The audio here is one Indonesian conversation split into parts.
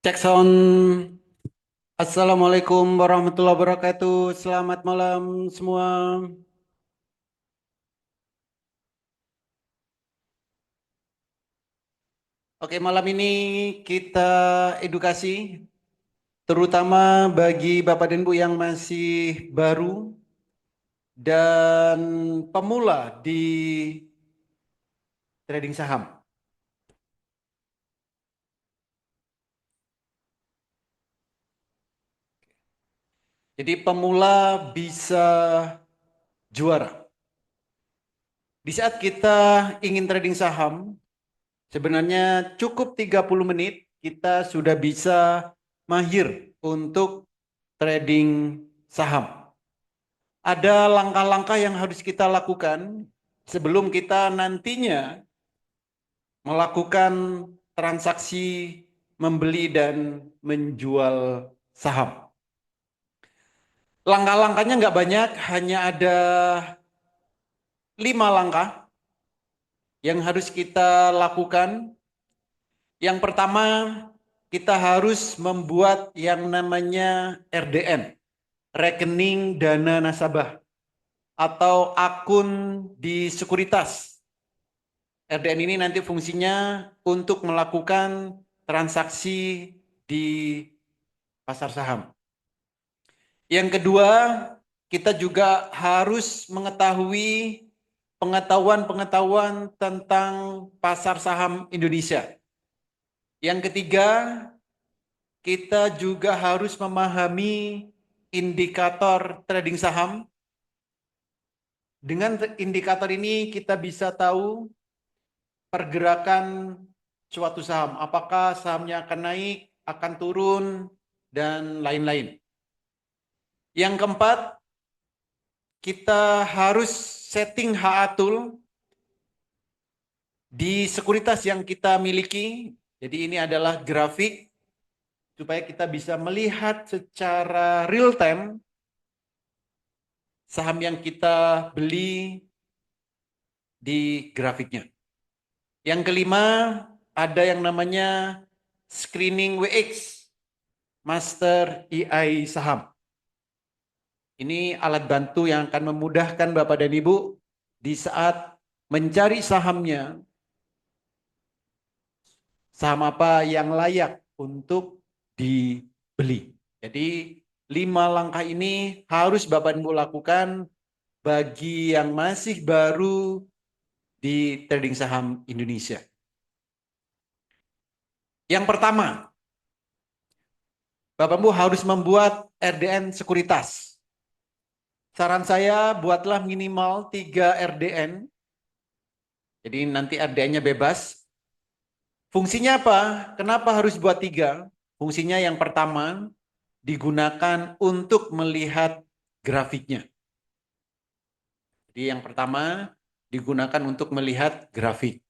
Cek sound. Assalamualaikum warahmatullahi wabarakatuh. Selamat malam semua. Oke, malam ini kita edukasi, terutama bagi Bapak dan Ibu yang masih baru dan pemula di trading saham. Jadi pemula bisa juara. Di saat kita ingin trading saham, sebenarnya cukup 30 menit kita sudah bisa mahir untuk trading saham. Ada langkah-langkah yang harus kita lakukan sebelum kita nantinya melakukan transaksi membeli dan menjual saham. Langkah-langkahnya nggak banyak, hanya ada 5 langkah yang harus kita lakukan. Yang pertama, kita harus membuat yang namanya RDN, rekening dana nasabah, atau akun di sekuritas. RDN ini nanti fungsinya untuk melakukan transaksi di pasar saham. Yang kedua, kita juga harus mengetahui pengetahuan-pengetahuan tentang pasar saham Indonesia. Yang ketiga, kita juga harus memahami indikator trading saham. Dengan indikator ini kita bisa tahu pergerakan suatu saham. Apakah sahamnya akan naik, akan turun, dan lain-lain. Yang keempat, kita harus setting HA tool di sekuritas yang kita miliki. Jadi ini adalah grafik supaya kita bisa melihat secara real time saham yang kita beli di grafiknya. Yang kelima, ada yang namanya screening WX, Master EI Saham. Ini alat bantu yang akan memudahkan Bapak dan Ibu di saat mencari sahamnya, saham apa yang layak untuk dibeli. Jadi 5 langkah ini harus Bapak dan Ibu lakukan bagi yang masih baru di trading saham Indonesia. Yang pertama, Bapak Ibu harus membuat RDN sekuritas. Saran saya buatlah minimal 3 RDN. Jadi nanti RDN-nya bebas. Fungsinya apa? Kenapa harus buat 3? Fungsinya yang pertama digunakan untuk melihat grafiknya. Jadi yang pertama digunakan untuk melihat grafik.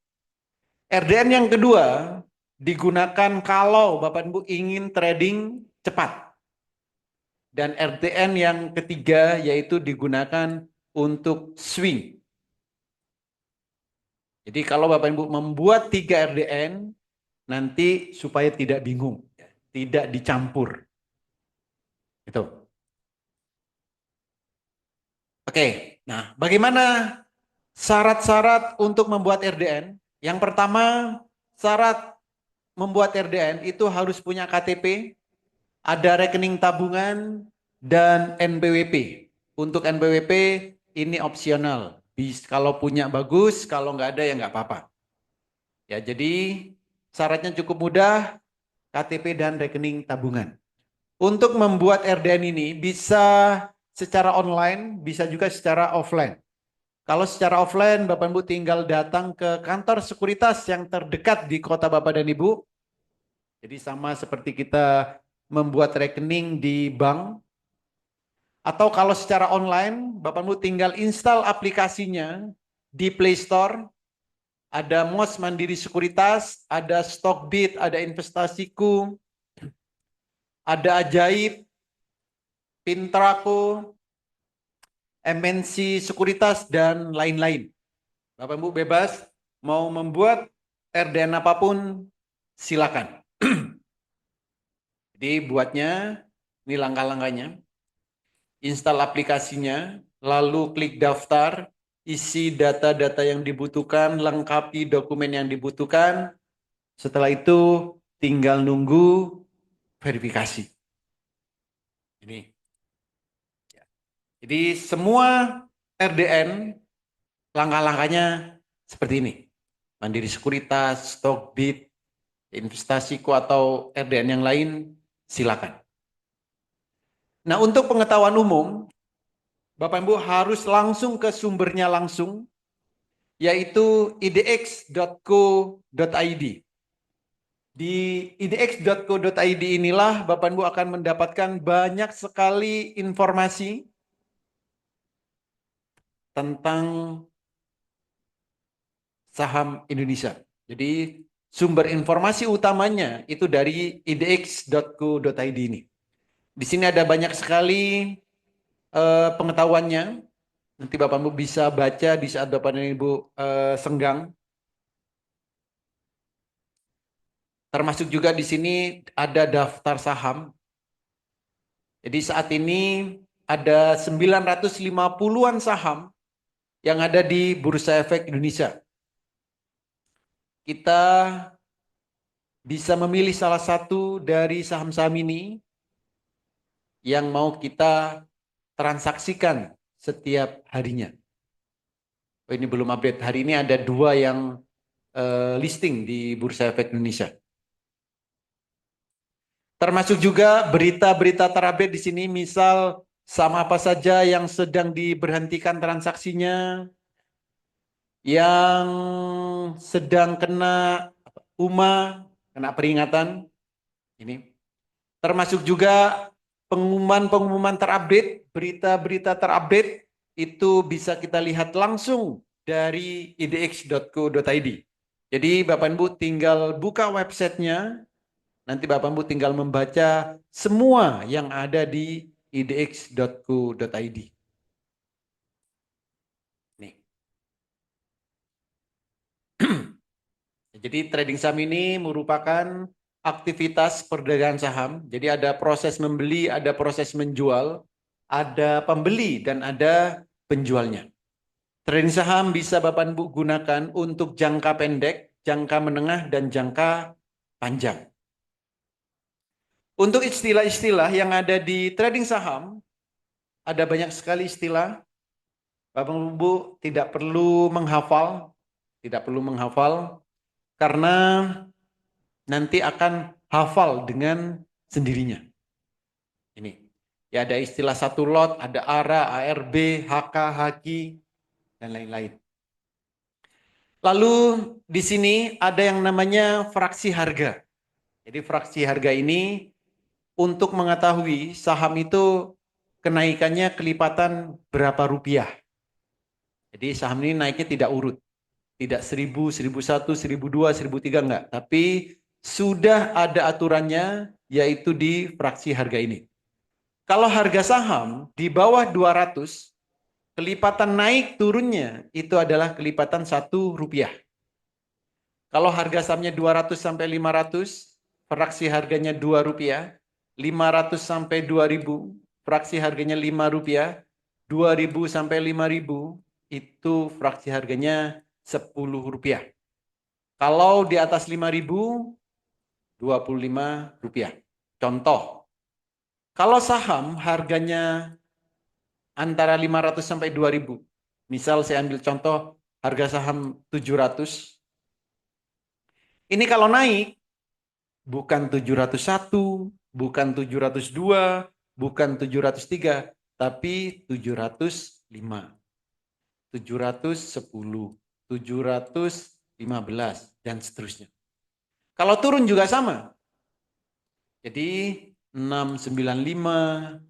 RDN yang kedua digunakan kalau Bapak Ibu ingin trading cepat. Dan RDN yang ketiga yaitu digunakan untuk swing. Jadi kalau Bapak Ibu membuat 3 RDN, nanti supaya tidak bingung, tidak dicampur. Itu. Oke, nah bagaimana syarat-syarat untuk membuat RDN? Yang pertama, syarat membuat RDN itu harus punya KTP, ada rekening tabungan, dan NPWP. Untuk NPWP ini opsional. Kalau punya bagus, kalau nggak ada ya nggak apa-apa. Ya, jadi syaratnya cukup mudah, KTP dan rekening tabungan. Untuk membuat RDN ini bisa secara online, bisa juga secara offline. Kalau secara offline, Bapak Ibu tinggal datang ke kantor sekuritas yang terdekat di kota Bapak dan Ibu. Jadi sama seperti kita membuat rekening di bank. Atau kalau secara online, Bapak Ibu tinggal install aplikasinya di Play Store. Ada MOS Mandiri Sekuritas, ada Stockbit, ada Investasiku, ada Ajaib, Pintraku, MNC Sekuritas, dan lain-lain. Bapak Ibu bebas mau membuat RDN apapun, silakan. Jadi buatnya, ini langkah-langkahnya. Install aplikasinya, lalu klik daftar, isi data-data yang dibutuhkan, lengkapi dokumen yang dibutuhkan. Setelah itu tinggal nunggu verifikasi. Ini. Jadi semua RDN langkah-langkahnya seperti ini. Mandiri Sekuritas, Stockbit, Investasiku atau RDN yang lain silakan. Nah, untuk pengetahuan umum, Bapak Ibu harus langsung ke sumbernya langsung, yaitu idx.co.id. Di idx.co.id inilah Bapak Ibu akan mendapatkan banyak sekali informasi tentang saham Indonesia. Jadi sumber informasi utamanya itu dari idx.co.id ini. Di sini ada banyak sekali pengetahuannya. Nanti Bapak Ibu bisa baca di saat Bapak dan Ibu senggang. Termasuk juga di sini ada daftar saham. Jadi saat ini ada 950-an saham yang ada di Bursa Efek Indonesia. Kita bisa memilih salah satu dari saham-saham ini yang mau kita transaksikan setiap harinya. Oh, ini belum update. Hari ini ada 2 yang listing di Bursa Efek Indonesia. Termasuk juga berita-berita terupdate di sini, misal saham apa saja yang sedang diberhentikan transaksinya, yang sedang kena UMA, kena peringatan. Ini termasuk juga pengumuman-pengumuman terupdate, berita-berita terupdate itu bisa kita lihat langsung dari idx.co.id. Jadi Bapak Ibu tinggal buka websitenya, nanti Bapak Ibu tinggal membaca semua yang ada di idx.co.id. Nih. Jadi trading saham ini merupakan aktivitas perdagangan saham. Jadi ada proses membeli, ada proses menjual, ada pembeli dan ada penjualnya. Trading saham bisa Bapak Ibu gunakan untuk jangka pendek, jangka menengah, dan jangka panjang. Untuk istilah-istilah yang ada di trading saham, ada banyak sekali istilah. Bapak Ibu tidak perlu menghafal, karena nanti akan hafal dengan sendirinya. Ini, ya ada istilah satu lot, ada ARA, ARB, HK, HKI, dan lain-lain. Lalu di sini ada yang namanya fraksi harga. Jadi fraksi harga ini untuk mengetahui saham itu kenaikannya kelipatan berapa rupiah. Jadi saham ini naiknya tidak urut. Tidak 1000, 1001, 1002, 1003 enggak. Tapi sudah ada aturannya yaitu di fraksi harga ini. Kalau harga saham di bawah 200, kelipatan naik turunnya itu adalah kelipatan 1 rupiah. Kalau harga sahamnya 200 sampai 500, fraksi harganya 2 rupiah. 500 sampai 2000, fraksi harganya 5 rupiah. 2000 sampai 5000, itu fraksi harganya 10 rupiah. Kalau di atas 5000, 25 rupiah. Contoh, kalau saham harganya antara 500 sampai 2000, misal saya ambil contoh harga saham 700, ini kalau naik bukan 701, bukan 702, bukan 703, tapi 705, 710, 715, dan seterusnya. Kalau turun juga sama. Jadi 695,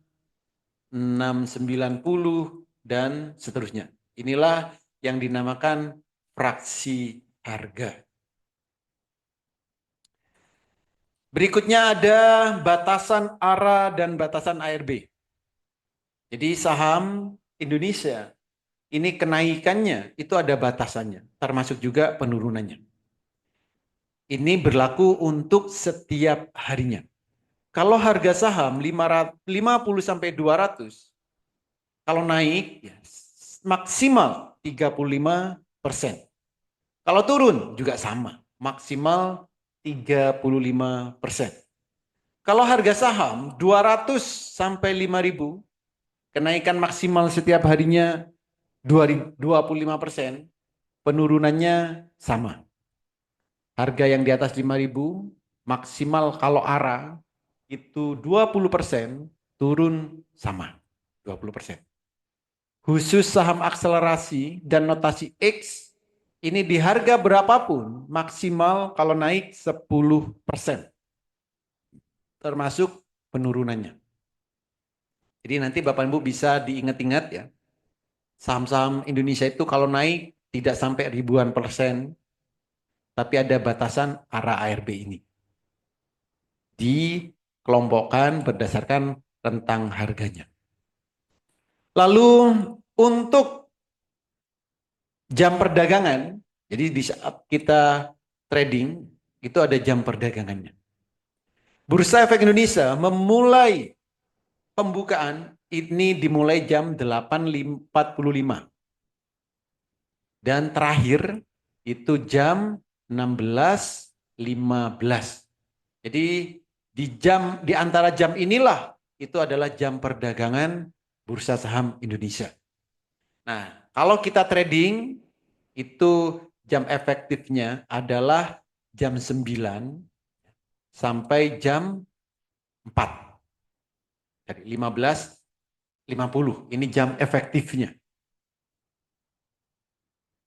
690, dan seterusnya. Inilah yang dinamakan fraksi harga. Berikutnya ada batasan ARA dan batasan ARB. Jadi saham Indonesia ini kenaikannya itu ada batasannya, termasuk juga penurunannya. Ini berlaku untuk setiap harinya. Kalau harga saham 50 sampai 200, kalau naik ya, maksimal 35%. Kalau turun juga sama, maksimal 35%. Kalau harga saham 200 sampai 5.000, kenaikan maksimal setiap harinya 25%, penurunannya sama. Harga yang di atas 5.000, maksimal kalau ARA itu 20%, turun sama 20%. Khusus saham akselerasi dan notasi X, ini di harga berapapun, maksimal kalau naik 10%, termasuk penurunannya. Jadi nanti Bapak Ibu bisa diingat-ingat ya, saham-saham Indonesia itu kalau naik tidak sampai ribuan persen, tapi ada batasan ARA ARB ini. Dikelompokkan berdasarkan rentang harganya. Lalu untuk jam perdagangan, jadi di saat kita trading, itu ada jam perdagangannya. Bursa Efek Indonesia memulai pembukaan ini dimulai jam 8.45 dan terakhir itu jam 16.15. Jadi di antara jam inilah itu adalah jam perdagangan Bursa Saham Indonesia. Nah, kalau kita trading itu jam efektifnya adalah jam 9 sampai jam 4. Jadi 15.50. Ini jam efektifnya.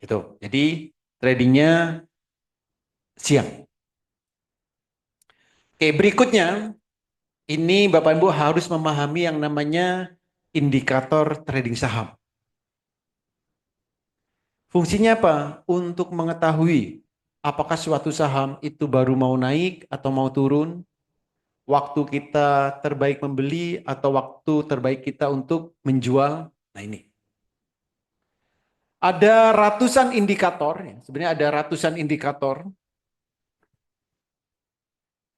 Itu. Jadi tradingnya siang. Oke, berikutnya ini Bapak Ibu harus memahami yang namanya indikator trading saham. Fungsinya apa? Untuk mengetahui apakah suatu saham itu baru mau naik atau mau turun, waktu kita terbaik membeli atau waktu terbaik kita untuk menjual. Nah ini. Ada ratusan indikator, sebenarnya ada ratusan indikator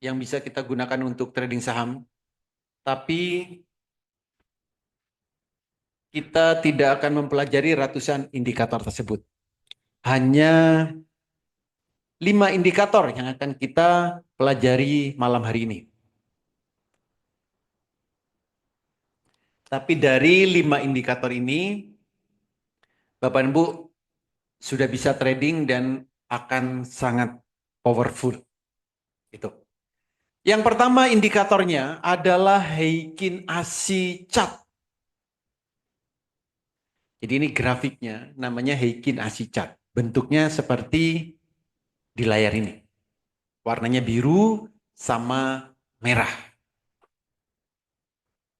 yang bisa kita gunakan untuk trading saham. Tapi kita tidak akan mempelajari ratusan indikator tersebut. Hanya 5 indikator yang akan kita pelajari malam hari ini. Tapi dari 5 indikator ini, Bapak Ibu sudah bisa trading dan akan sangat powerful. Itu. Yang pertama indikatornya adalah Heikin Ashi Chart. Jadi ini grafiknya namanya Heikin Ashi Chart. Bentuknya seperti di layar ini. Warnanya biru sama merah.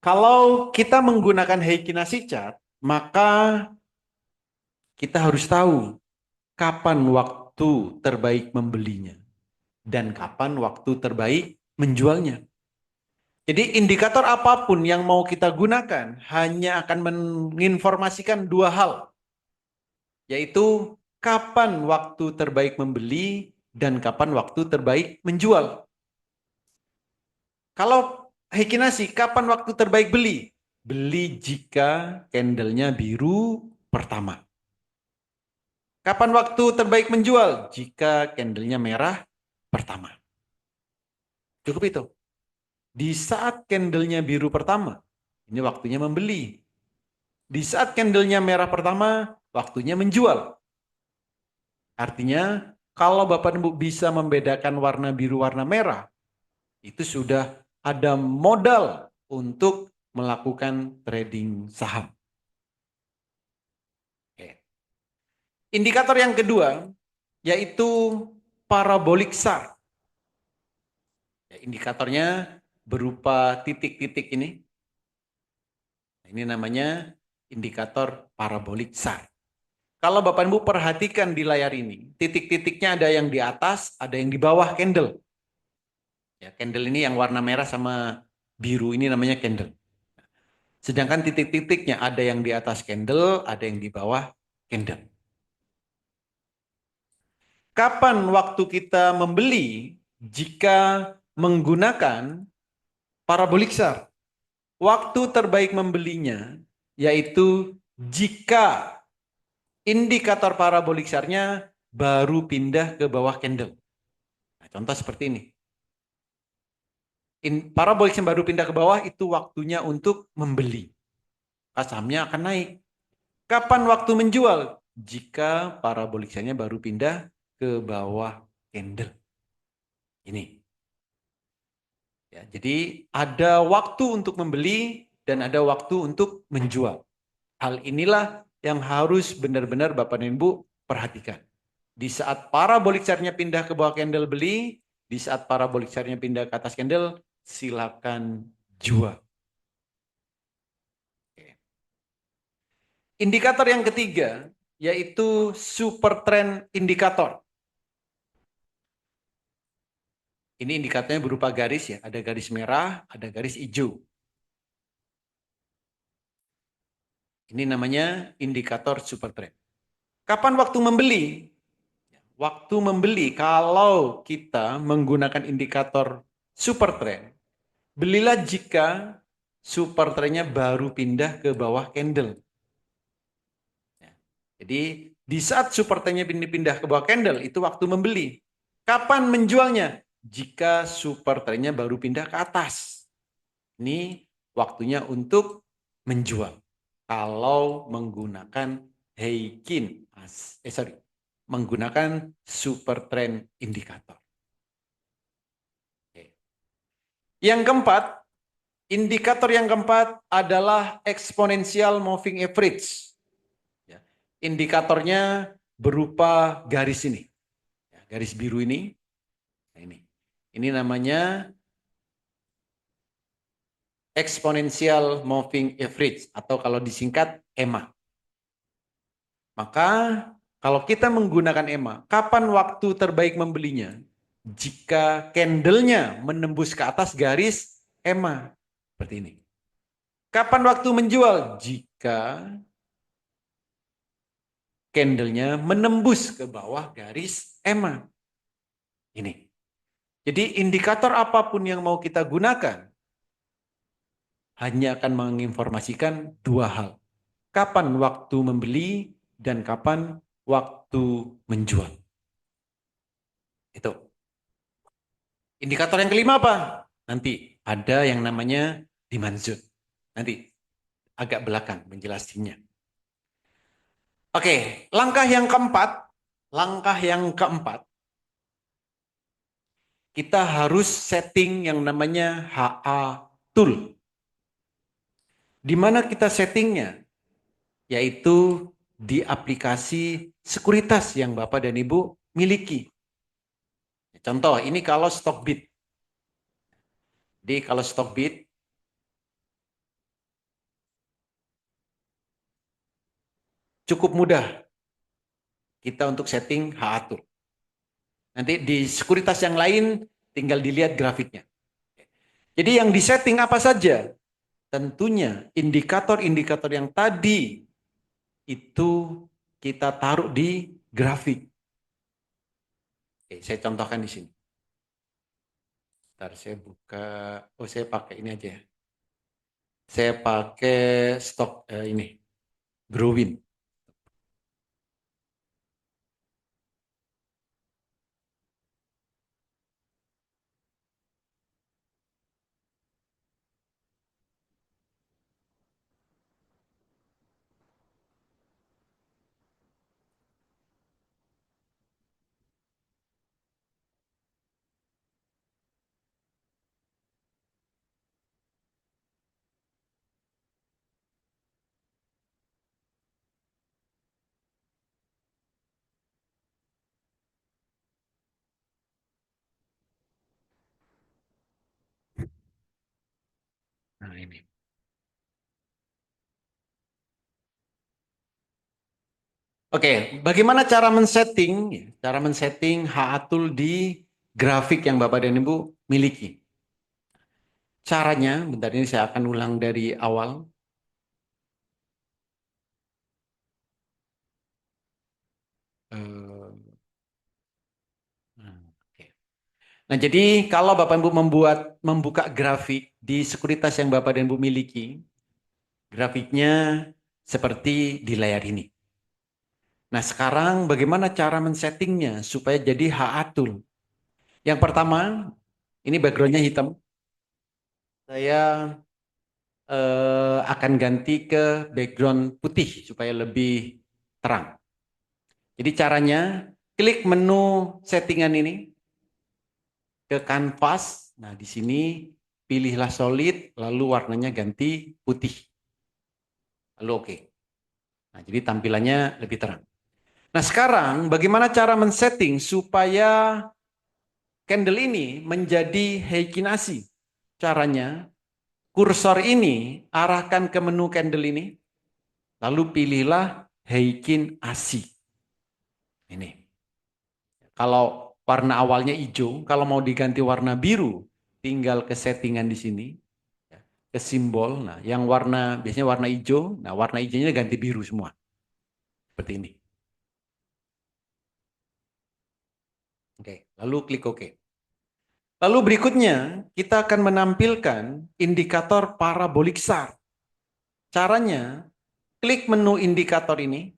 Kalau kita menggunakan Heikin Ashi Chart, maka kita harus tahu kapan waktu terbaik membelinya dan kapan waktu terbaik menjualnya. Jadi indikator apapun yang mau kita gunakan hanya akan menginformasikan 2 hal, yaitu kapan waktu terbaik membeli dan kapan waktu terbaik menjual. Kalau Heikinasi, kapan waktu terbaik beli? Beli jika candlenya biru pertama. Kapan waktu terbaik menjual? Jika candlenya merah pertama. Cukup itu. Di saat candlenya biru pertama, ini waktunya membeli. Di saat candlenya merah pertama, waktunya menjual. Artinya, kalau Bapak Ibu bisa membedakan warna biru, warna merah, itu sudah ada modal untuk melakukan trading saham. Oke. Indikator yang kedua, yaitu parabolic SAR. Indikatornya berupa titik-titik ini. Ini namanya indikator parabolic SAR. Kalau Bapak Ibu perhatikan di layar ini, titik-titiknya ada yang di atas, ada yang di bawah candle. Ya, candle ini yang warna merah sama biru ini namanya candle. Sedangkan titik-titiknya ada yang di atas candle, ada yang di bawah candle. Kapan waktu kita membeli? Jika menggunakan Parabolik SAR. Waktu terbaik membelinya yaitu jika indikator parabolik SAR-nya baru pindah ke bawah candle. Nah, contoh seperti ini. Parabolik yang baru pindah ke bawah itu waktunya untuk membeli. Sahamnya akan naik. Kapan waktu menjual? Jika parabolik SAR-nya baru pindah ke bawah candle. Ini. Ya, jadi ada waktu untuk membeli dan ada waktu untuk menjual. Hal inilah yang harus benar-benar Bapak dan Ibu perhatikan. Di saat parabolik chart-nya pindah ke bawah candle beli, di saat parabolik chart-nya pindah ke atas candle, silakan jual. Indikator yang ketiga yaitu super trend indikator. Ini indikatornya berupa garis ya, ada garis merah, ada garis hijau. Ini namanya indikator super trend. Kapan waktu membeli? Waktu membeli kalau kita menggunakan indikator super trend, belilah jika super trendnya baru pindah ke bawah candle. Jadi di saat super trendnya pindah ke bawah candle itu waktu membeli. Kapan menjualnya? Jika super trendnya baru pindah ke atas. Ini waktunya untuk menjual. Kalau menggunakan Heikin, menggunakan super trend indikator. Yang keempat, indikator yang keempat adalah exponential moving average. Indikatornya berupa garis ini, garis biru ini. Nah, ini namanya exponential moving average atau kalau disingkat EMA. Maka kalau kita menggunakan EMA, kapan waktu terbaik membelinya? Jika candlenya menembus ke atas garis EMA. Seperti ini. Kapan waktu menjual? Jika candlenya menembus ke bawah garis EMA. Ini. Jadi indikator apapun yang mau kita gunakan, hanya akan menginformasikan dua hal. Kapan waktu membeli dan kapan waktu menjual. Itu. Indikator yang kelima apa? Nanti ada yang namanya demand zone. Nanti agak belakang menjelasinya. Oke, langkah yang keempat, kita harus setting yang namanya HA tool. Di mana kita settingnya? Yaitu di aplikasi sekuritas yang Bapak dan Ibu miliki. Contoh, ini kalau Stockbit. Jadi kalau Stockbit, cukup mudah kita untuk setting HA tool. Nanti di sekuritas yang lain tinggal dilihat grafiknya. Jadi yang disetting apa saja? Tentunya indikator-indikator yang tadi itu kita taruh di grafik. Oke, saya contohkan di sini. Ntar saya buka, saya pakai ini aja ya. Saya pakai stok ini, Growin. Nah ini. Oke, bagaimana cara men-setting? Cara men-setting HA tool di grafik yang Bapak dan Ibu miliki. Caranya, bentar ini saya akan ulang dari awal. Oke. Nah, jadi kalau Bapak Ibu membuka grafik di sekuritas yang Bapak dan Ibu miliki, grafiknya seperti di layar ini. Nah, sekarang bagaimana cara men-settingnya supaya jadi HA-Tool? Yang pertama, ini backgroundnya hitam. Saya akan ganti ke background putih supaya lebih terang. Jadi caranya, klik menu settingan ini ke kanvas. Nah, di sini pilihlah solid, lalu warnanya ganti putih. Lalu oke. Nah, jadi tampilannya lebih terang. Nah, sekarang bagaimana cara men-setting supaya candle ini menjadi heikinasi? Caranya, kursor ini arahkan ke menu candle ini, lalu pilihlah heikin ASI. Ini. Kalau warna awalnya hijau, kalau mau diganti warna biru, tinggal ke settingan di sini, ya, ke simbol. Nah, yang warna biasanya warna hijau, nah warna hijaunya ganti biru semua. Seperti ini. Oke, lalu klik OK. Lalu berikutnya, kita akan menampilkan indikator parabolik SAR. Caranya, klik menu indikator ini,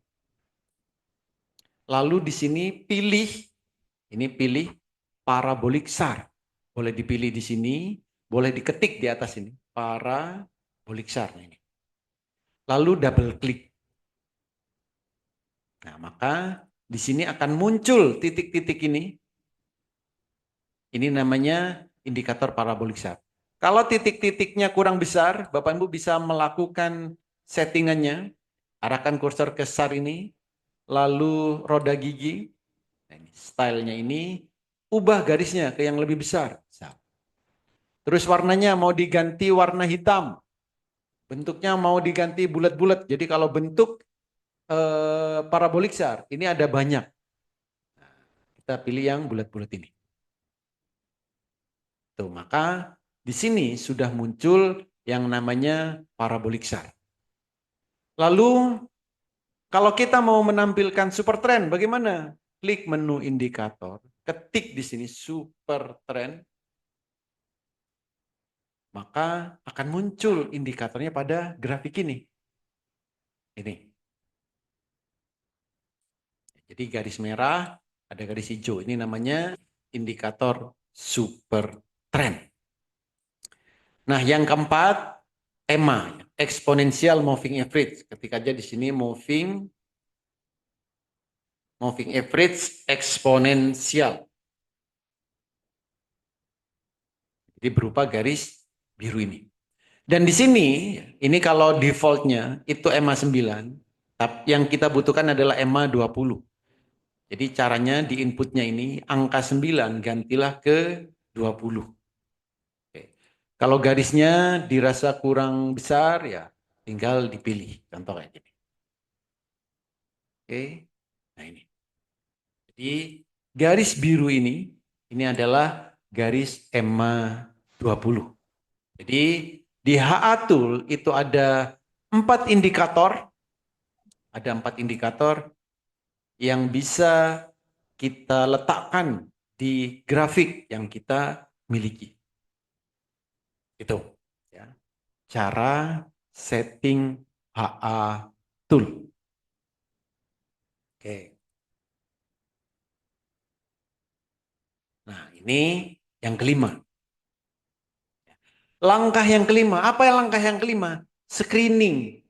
lalu di sini pilih parabolik SAR. Boleh dipilih di sini, boleh diketik di atas ini, parabolik SAR ini. Lalu double klik. Nah, maka di sini akan muncul titik-titik ini. Ini namanya indikator parabolik SAR. Kalau titik-titiknya kurang besar, Bapak Ibu bisa melakukan settingannya. Arahkan kursor ke SAR ini, lalu roda gigi. Nah, ini stylenya ini, ubah garisnya ke yang lebih besar. Terus warnanya mau diganti warna hitam. Bentuknya mau diganti bulat-bulat. Jadi kalau bentuk parabolik SAR, ini ada banyak. Kita pilih yang bulat-bulat ini. Tuh, maka di sini sudah muncul yang namanya parabolik SAR. Lalu kalau kita mau menampilkan super trend, bagaimana? Klik menu indikator, ketik di sini super trend, maka akan muncul indikatornya pada grafik ini. Ini. Jadi garis merah, ada garis hijau. Ini namanya indikator super trend. Nah, yang keempat, EMA, exponential moving average. Ketik aja di sini moving average eksponensial. Jadi berupa garis biru ini. Dan di sini, ini kalau defaultnya itu EMA 9, tapi yang kita butuhkan adalah EMA 20. Jadi caranya di inputnya ini, angka 9 gantilah ke 20. Oke. Kalau garisnya dirasa kurang besar, ya tinggal dipilih. Contoh kayak gini. Oke, nah ini. Jadi garis biru ini adalah garis EMA 20. Jadi di HA Tool itu ada 4 indikator. Ada 4 indikator yang bisa kita letakkan di grafik yang kita miliki. Itu ya. Cara setting HA Tool. Oke. Nah, ini yang kelima. Langkah yang kelima, apa yang langkah yang kelima? Screening.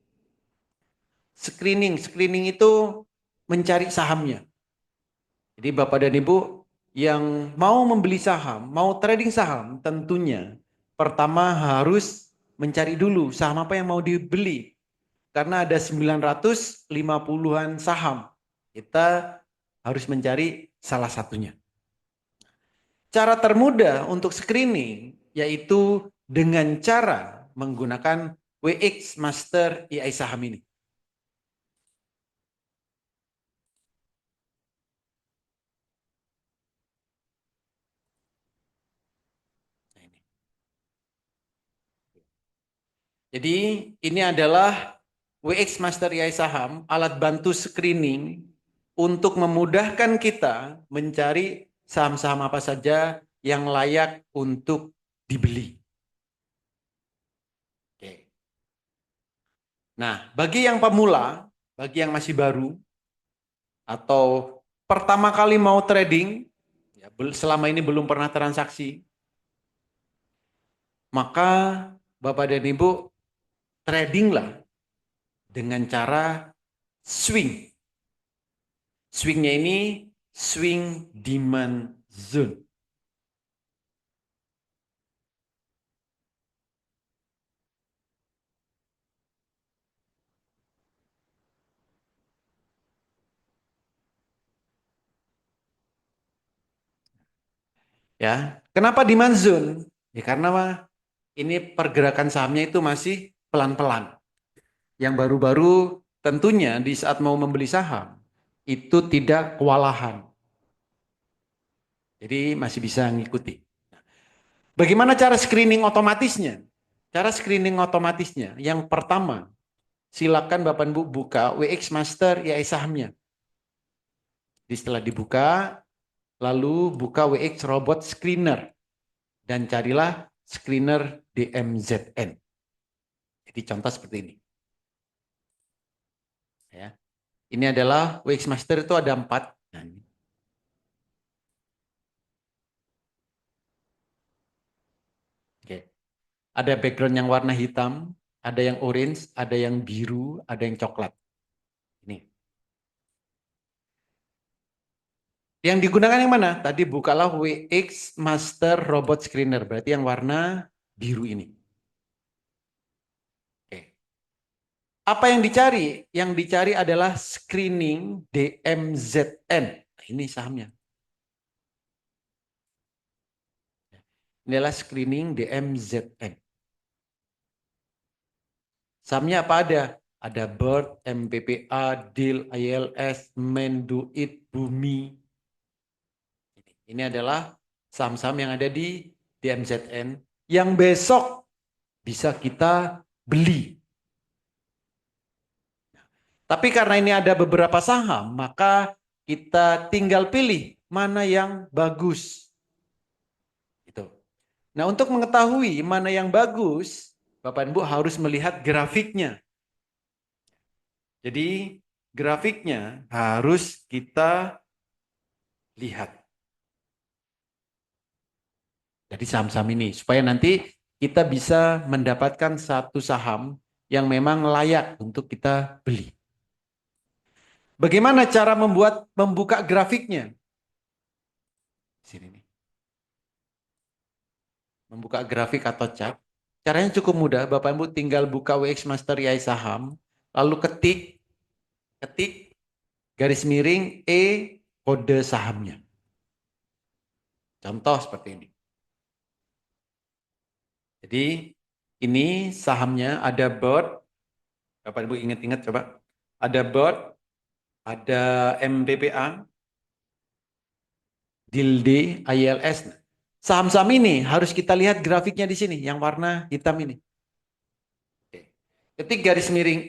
Screening itu mencari sahamnya. Jadi Bapak dan Ibu yang mau membeli saham, mau trading saham, tentunya pertama harus mencari dulu saham apa yang mau dibeli. Karena ada 950-an saham. Kita harus mencari salah satunya. Cara termudah untuk screening yaitu dengan cara menggunakan WX Master AI Saham ini. Nah, ini. Jadi ini adalah WX Master AI Saham, alat bantu screening untuk memudahkan kita mencari saham-saham apa saja yang layak untuk dibeli. Oke. Nah, bagi yang pemula, bagi yang masih baru, atau pertama kali mau trading, ya, selama ini belum pernah transaksi, maka Bapak dan Ibu tradinglah dengan cara swing. Swingnya ini swing demand zone. Ya, kenapa demand zone? Ya karena ini pergerakan sahamnya itu masih pelan-pelan. Yang baru-baru tentunya di saat mau membeli saham itu tidak kewalahan. Jadi masih bisa mengikuti. Bagaimana cara screening otomatisnya? Cara screening otomatisnya, yang pertama, silakan Bapak Ibu buka WX Master IAI sahamnya. Jadi setelah dibuka, lalu buka WX Robot Screener dan carilah screener DMZN. Jadi contoh seperti ini. Ya. Ini adalah WX Master itu ada 4. Nah, ini. Oke. Ada background yang warna hitam, ada yang orange, ada yang biru, ada yang coklat. Ini. Yang digunakan yang mana? Tadi bukalah WX Master Robot Screener, berarti yang warna biru ini. Oke. Apa yang dicari? Yang dicari adalah screening DMZN. Nah, ini sahamnya. Ini adalah screening DMZN. Sahamnya apa ada? Ada Bird, MPPA, DIL, ILS, Menduit, Bumi. Ini adalah saham-saham yang ada di DMZN yang besok bisa kita beli. Tapi karena ini ada beberapa saham, maka kita tinggal pilih mana yang bagus. Gitu. Nah, untuk mengetahui mana yang bagus, Bapak Ibu harus melihat grafiknya. Jadi, grafiknya harus kita lihat. Jadi saham-saham ini supaya nanti kita bisa mendapatkan satu saham yang memang layak untuk kita beli. Bagaimana cara membuka grafiknya? Sini nih. Membuka grafik atau chart. Caranya cukup mudah. Bapak Ibu tinggal buka WX Master IAI saham, lalu ketik garis miring kode sahamnya. Contoh seperti ini. Jadi ini sahamnya ada Bird. Bapak Ibu ingat-ingat coba. Ada Bird, ada MBPA, DILD, ILS. Saham-saham ini harus kita lihat grafiknya di sini, yang warna hitam ini. Ketik garis miring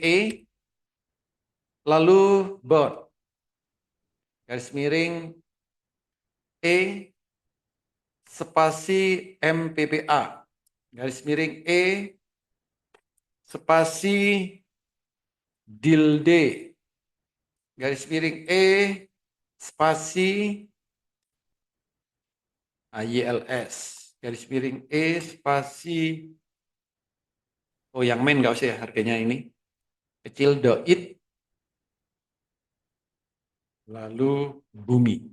lalu Bird. Garis miring spasi MPPA. Garis miring spasi DILD. Garis miring spasi ILS. Garis miring spasi, oh yang main nggak usah ya, harganya ini kecil doit lalu bumi.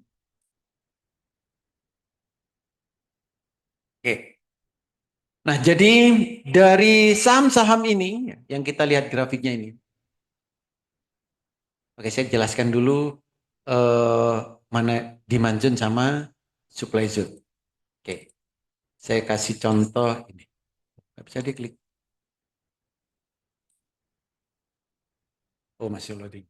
Oke. Nah, jadi dari saham-saham ini yang kita lihat grafiknya ini. Oke, saya jelaskan dulu mana demand zone sama supply zone. Oke. Saya kasih contoh ini. Nggak bisa diklik. Oh, masih loading.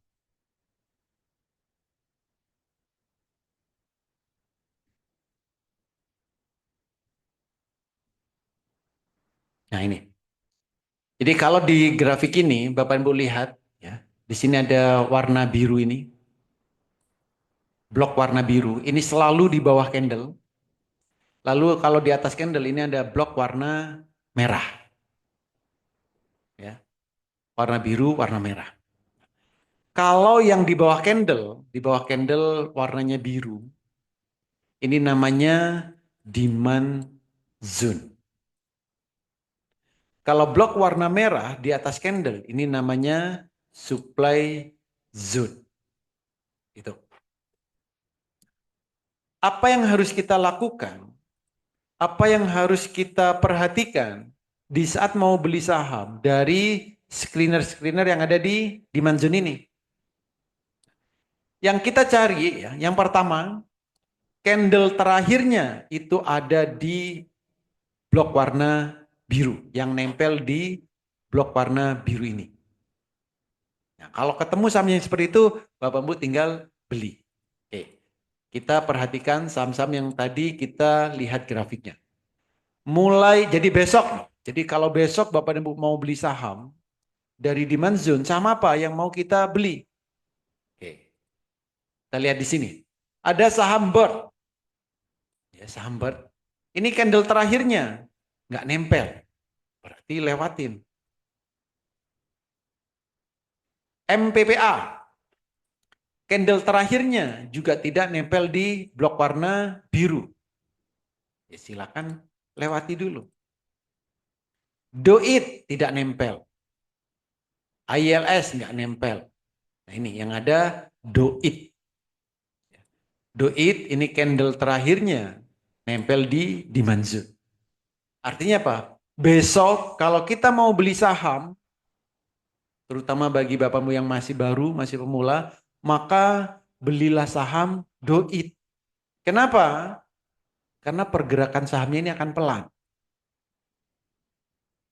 Nah, ini. Jadi kalau di grafik ini Bapak Ibu lihat ya, di sini ada warna biru ini. Blok warna biru ini selalu di bawah candle. Lalu kalau di atas candle ini ada blok warna merah. Ya, warna biru, warna merah. Kalau yang di bawah candle warnanya biru, ini namanya demand zone. Kalau blok warna merah di atas candle, ini namanya supply zone. Itu. Apa yang harus kita lakukan? Apa yang harus kita perhatikan di saat mau beli saham dari screener-screener yang ada di demand zone ini? Yang kita cari, ya, yang pertama, candle terakhirnya itu ada di blok warna biru yang nempel di blok warna biru ini. Nah, kalau ketemu saham yang seperti itu, Bapak Ibu tinggal beli. Oke. Kita perhatikan saham-saham yang tadi kita lihat grafiknya. Mulai jadi besok. Jadi kalau besok Bapak Ibu mau beli saham dari demand zone, saham apa yang mau kita beli? Oke. Kita lihat di sini. Ada saham Bird. Ya, saham Bird. Ini candle terakhirnya nggak nempel. Berarti lewatin. MPPA. Candle terakhirnya juga tidak nempel di blok warna biru. Ya, silakan lewati dulu. Doit tidak nempel. ILS nggak nempel. Nah ini yang ada doit. Doit ini candle terakhirnya nempel di demand zone. Artinya apa? Besok kalau kita mau beli saham, terutama bagi bapakmu yang masih baru, masih pemula, maka belilah saham doit. Kenapa? Karena pergerakan sahamnya ini akan pelan.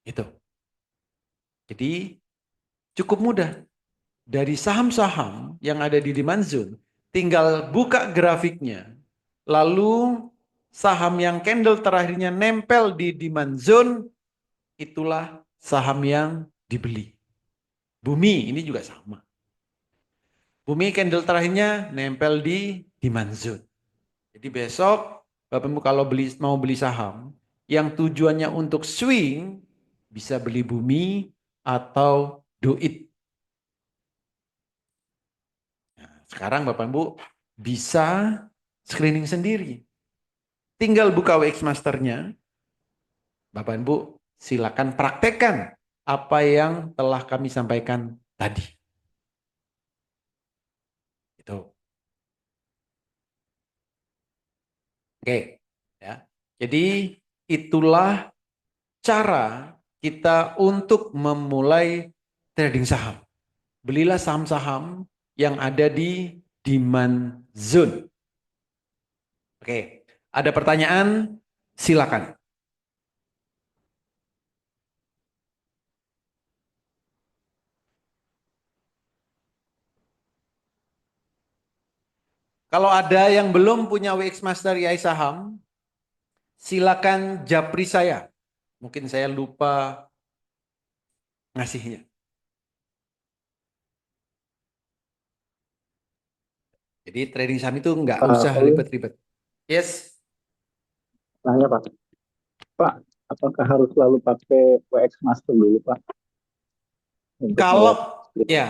Itu. Jadi cukup mudah. Dari saham-saham yang ada di demand zone, tinggal buka grafiknya. Lalu saham yang candle terakhirnya nempel di demand zone, itulah saham yang dibeli. Bumi ini juga sama. Bumi candle terakhirnya nempel di demand zone. Jadi besok Bapak Ibu kalau mau beli saham yang tujuannya untuk swing, bisa beli bumi atau doit. Nah, sekarang Bapak Ibu bisa screening sendiri. Tinggal buka WX Masternya, Bapak Ibu silakan praktekkan apa yang telah kami sampaikan tadi. Itu. Oke, ya. Jadi itulah cara kita untuk memulai trading saham. Belilah saham-saham yang ada di demand zone. Oke, ada pertanyaan? Silakan. Kalau ada yang belum punya WX Master IAI saham, silakan japri saya. Mungkin saya lupa ngasihnya. Jadi trading saham itu nggak usah Kalau ribet-ribet. Yes. nanya Pak, Pak, apakah harus selalu pakai WX Master dulu Pak untuk Kalau melihat split? ya,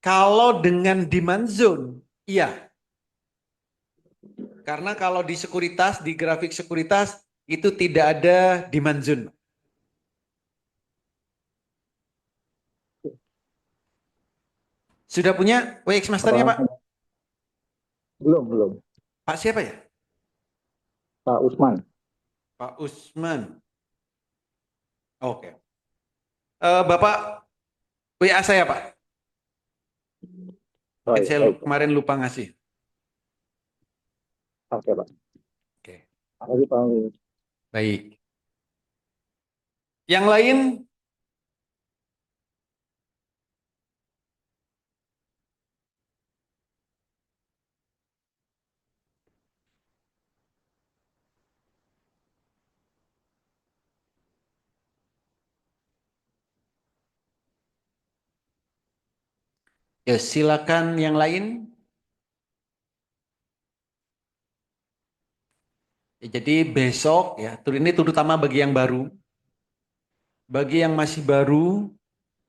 kalau dengan demand zone, iya. Karena kalau di sekuritas, di grafik sekuritas itu tidak ada demand zone. Sudah punya WX Masternya, Apakah Pak? belum belum Pak siapa ya? Pak Usman? Pak Usman. Oke. Bapak WA saya, Pak. Oh Mungkin iya saya baik Pak. kemarin lupa ngasih. Oke Pak. Oke. Makasih Pak. Baik. Yang lain, ya silakan yang lain. Jadi besok ya, ini terutama bagi yang baru. Bagi yang masih baru,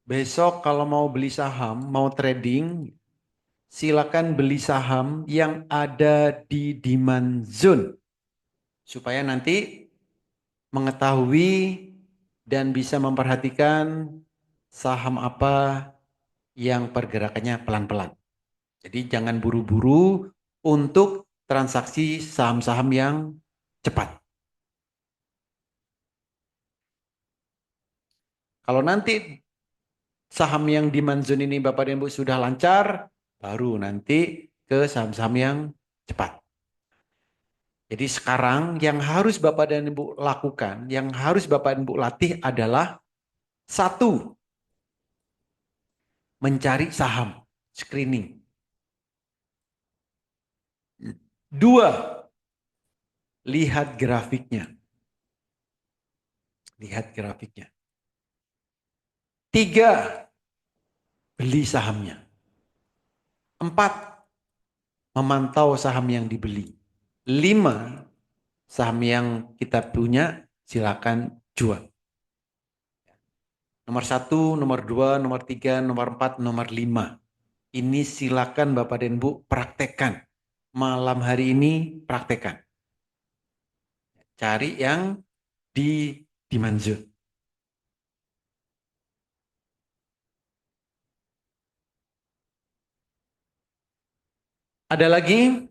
besok kalau mau beli saham, mau trading, silakan beli saham yang ada di demand zone. Supaya nanti mengetahui dan bisa memperhatikan saham apa yang pergerakannya pelan-pelan. Jadi jangan buru-buru untuk transaksi saham-saham yang cepat. Kalau nanti saham yang demand zone ini Bapak dan Ibu sudah lancar, baru nanti ke saham-saham yang cepat. Jadi sekarang yang harus Bapak dan Ibu lakukan, yang harus Bapak dan Ibu latih adalah satu, mencari saham, screening. Dua, lihat grafiknya. Lihat grafiknya. Tiga, beli sahamnya. Empat, memantau saham yang dibeli. Lima, saham yang kita punya silakan jual. Nomor satu, nomor dua, nomor tiga, nomor empat, nomor lima. Ini silakan Bapak dan Ibu praktekkan. Malam hari ini praktekkan. Cari yang di manzur. Ada lagi?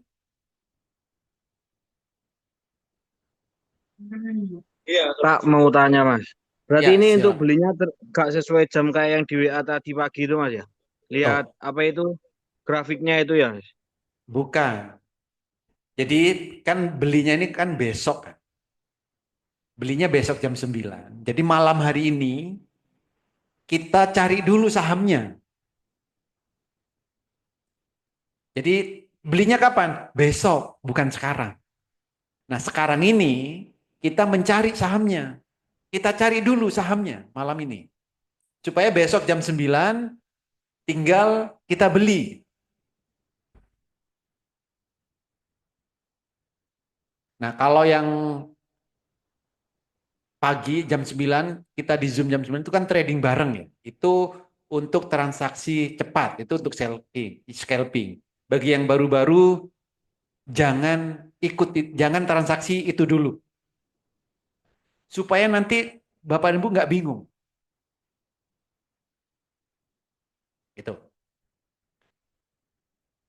Pak mau tanya Mas. Berarti Ya, ini untuk silakan. belinya gak sesuai jam kayak yang di WA tadi pagi itu Mas ya? Lihat Oh, apa itu grafiknya itu ya Mas? bukan. Jadi kan belinya ini kan besok kan. Belinya besok jam 9. Jadi malam hari ini kita cari dulu sahamnya. Jadi belinya kapan? Besok, bukan sekarang. Nah, sekarang ini kita mencari sahamnya. Kita cari dulu sahamnya malam ini. Supaya besok jam 9 tinggal kita beli. Nah, kalau yang pagi jam 9 kita di Zoom jam 9 itu kan trading bareng ya. Itu untuk transaksi cepat, itu untuk scalping. Bagi yang baru-baru jangan transaksi itu dulu. Supaya nanti Bapak Ibu nggak bingung. Gitu.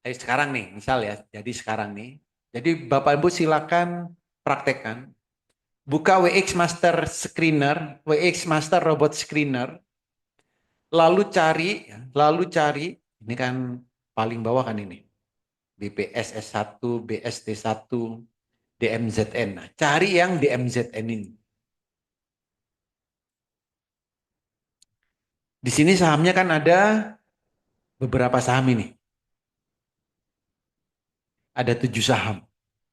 Jadi sekarang nih, misal ya, jadi sekarang nih. Jadi Bapak Ibu silakan praktekkan. Buka WX Master Screener, WX Master Robot Screener, lalu cari, ini kan paling bawah kan ini, BPSS1, BST1, DMZN. Nah, cari yang DMZN ini. Di sini sahamnya kan ada beberapa saham ini. Ada 7 saham.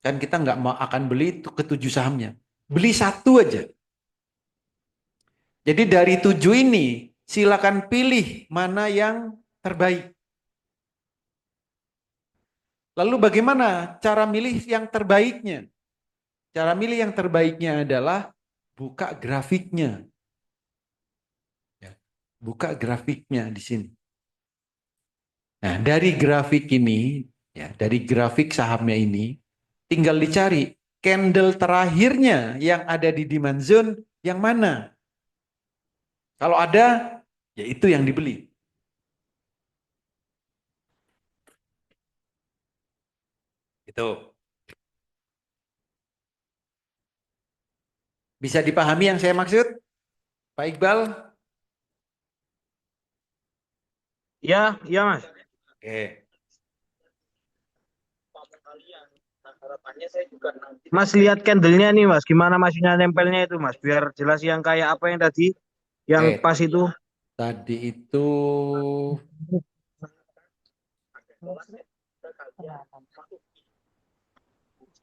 Kan kita nggak mau akan beli ke 7 sahamnya. Beli satu aja. Jadi dari 7 ini, silakan pilih mana yang terbaik. Lalu bagaimana cara milih yang terbaiknya? Cara milih yang terbaiknya adalah buka grafiknya. Ya, buka grafiknya di sini. Nah, dari grafik ini, ya, dari grafik sahamnya ini, tinggal dicari candle terakhirnya yang ada di demand zone yang mana. Kalau ada, ya itu yang dibeli. Itu. Bisa dipahami yang saya maksud, Pak Iqbal? Iya, iya Mas. Oke. Mas lihat candlenya nih Mas, gimana masnya nempelnya itu Mas, biar jelas yang kayak apa yang tadi, yang Oke. pas itu. Tadi itu,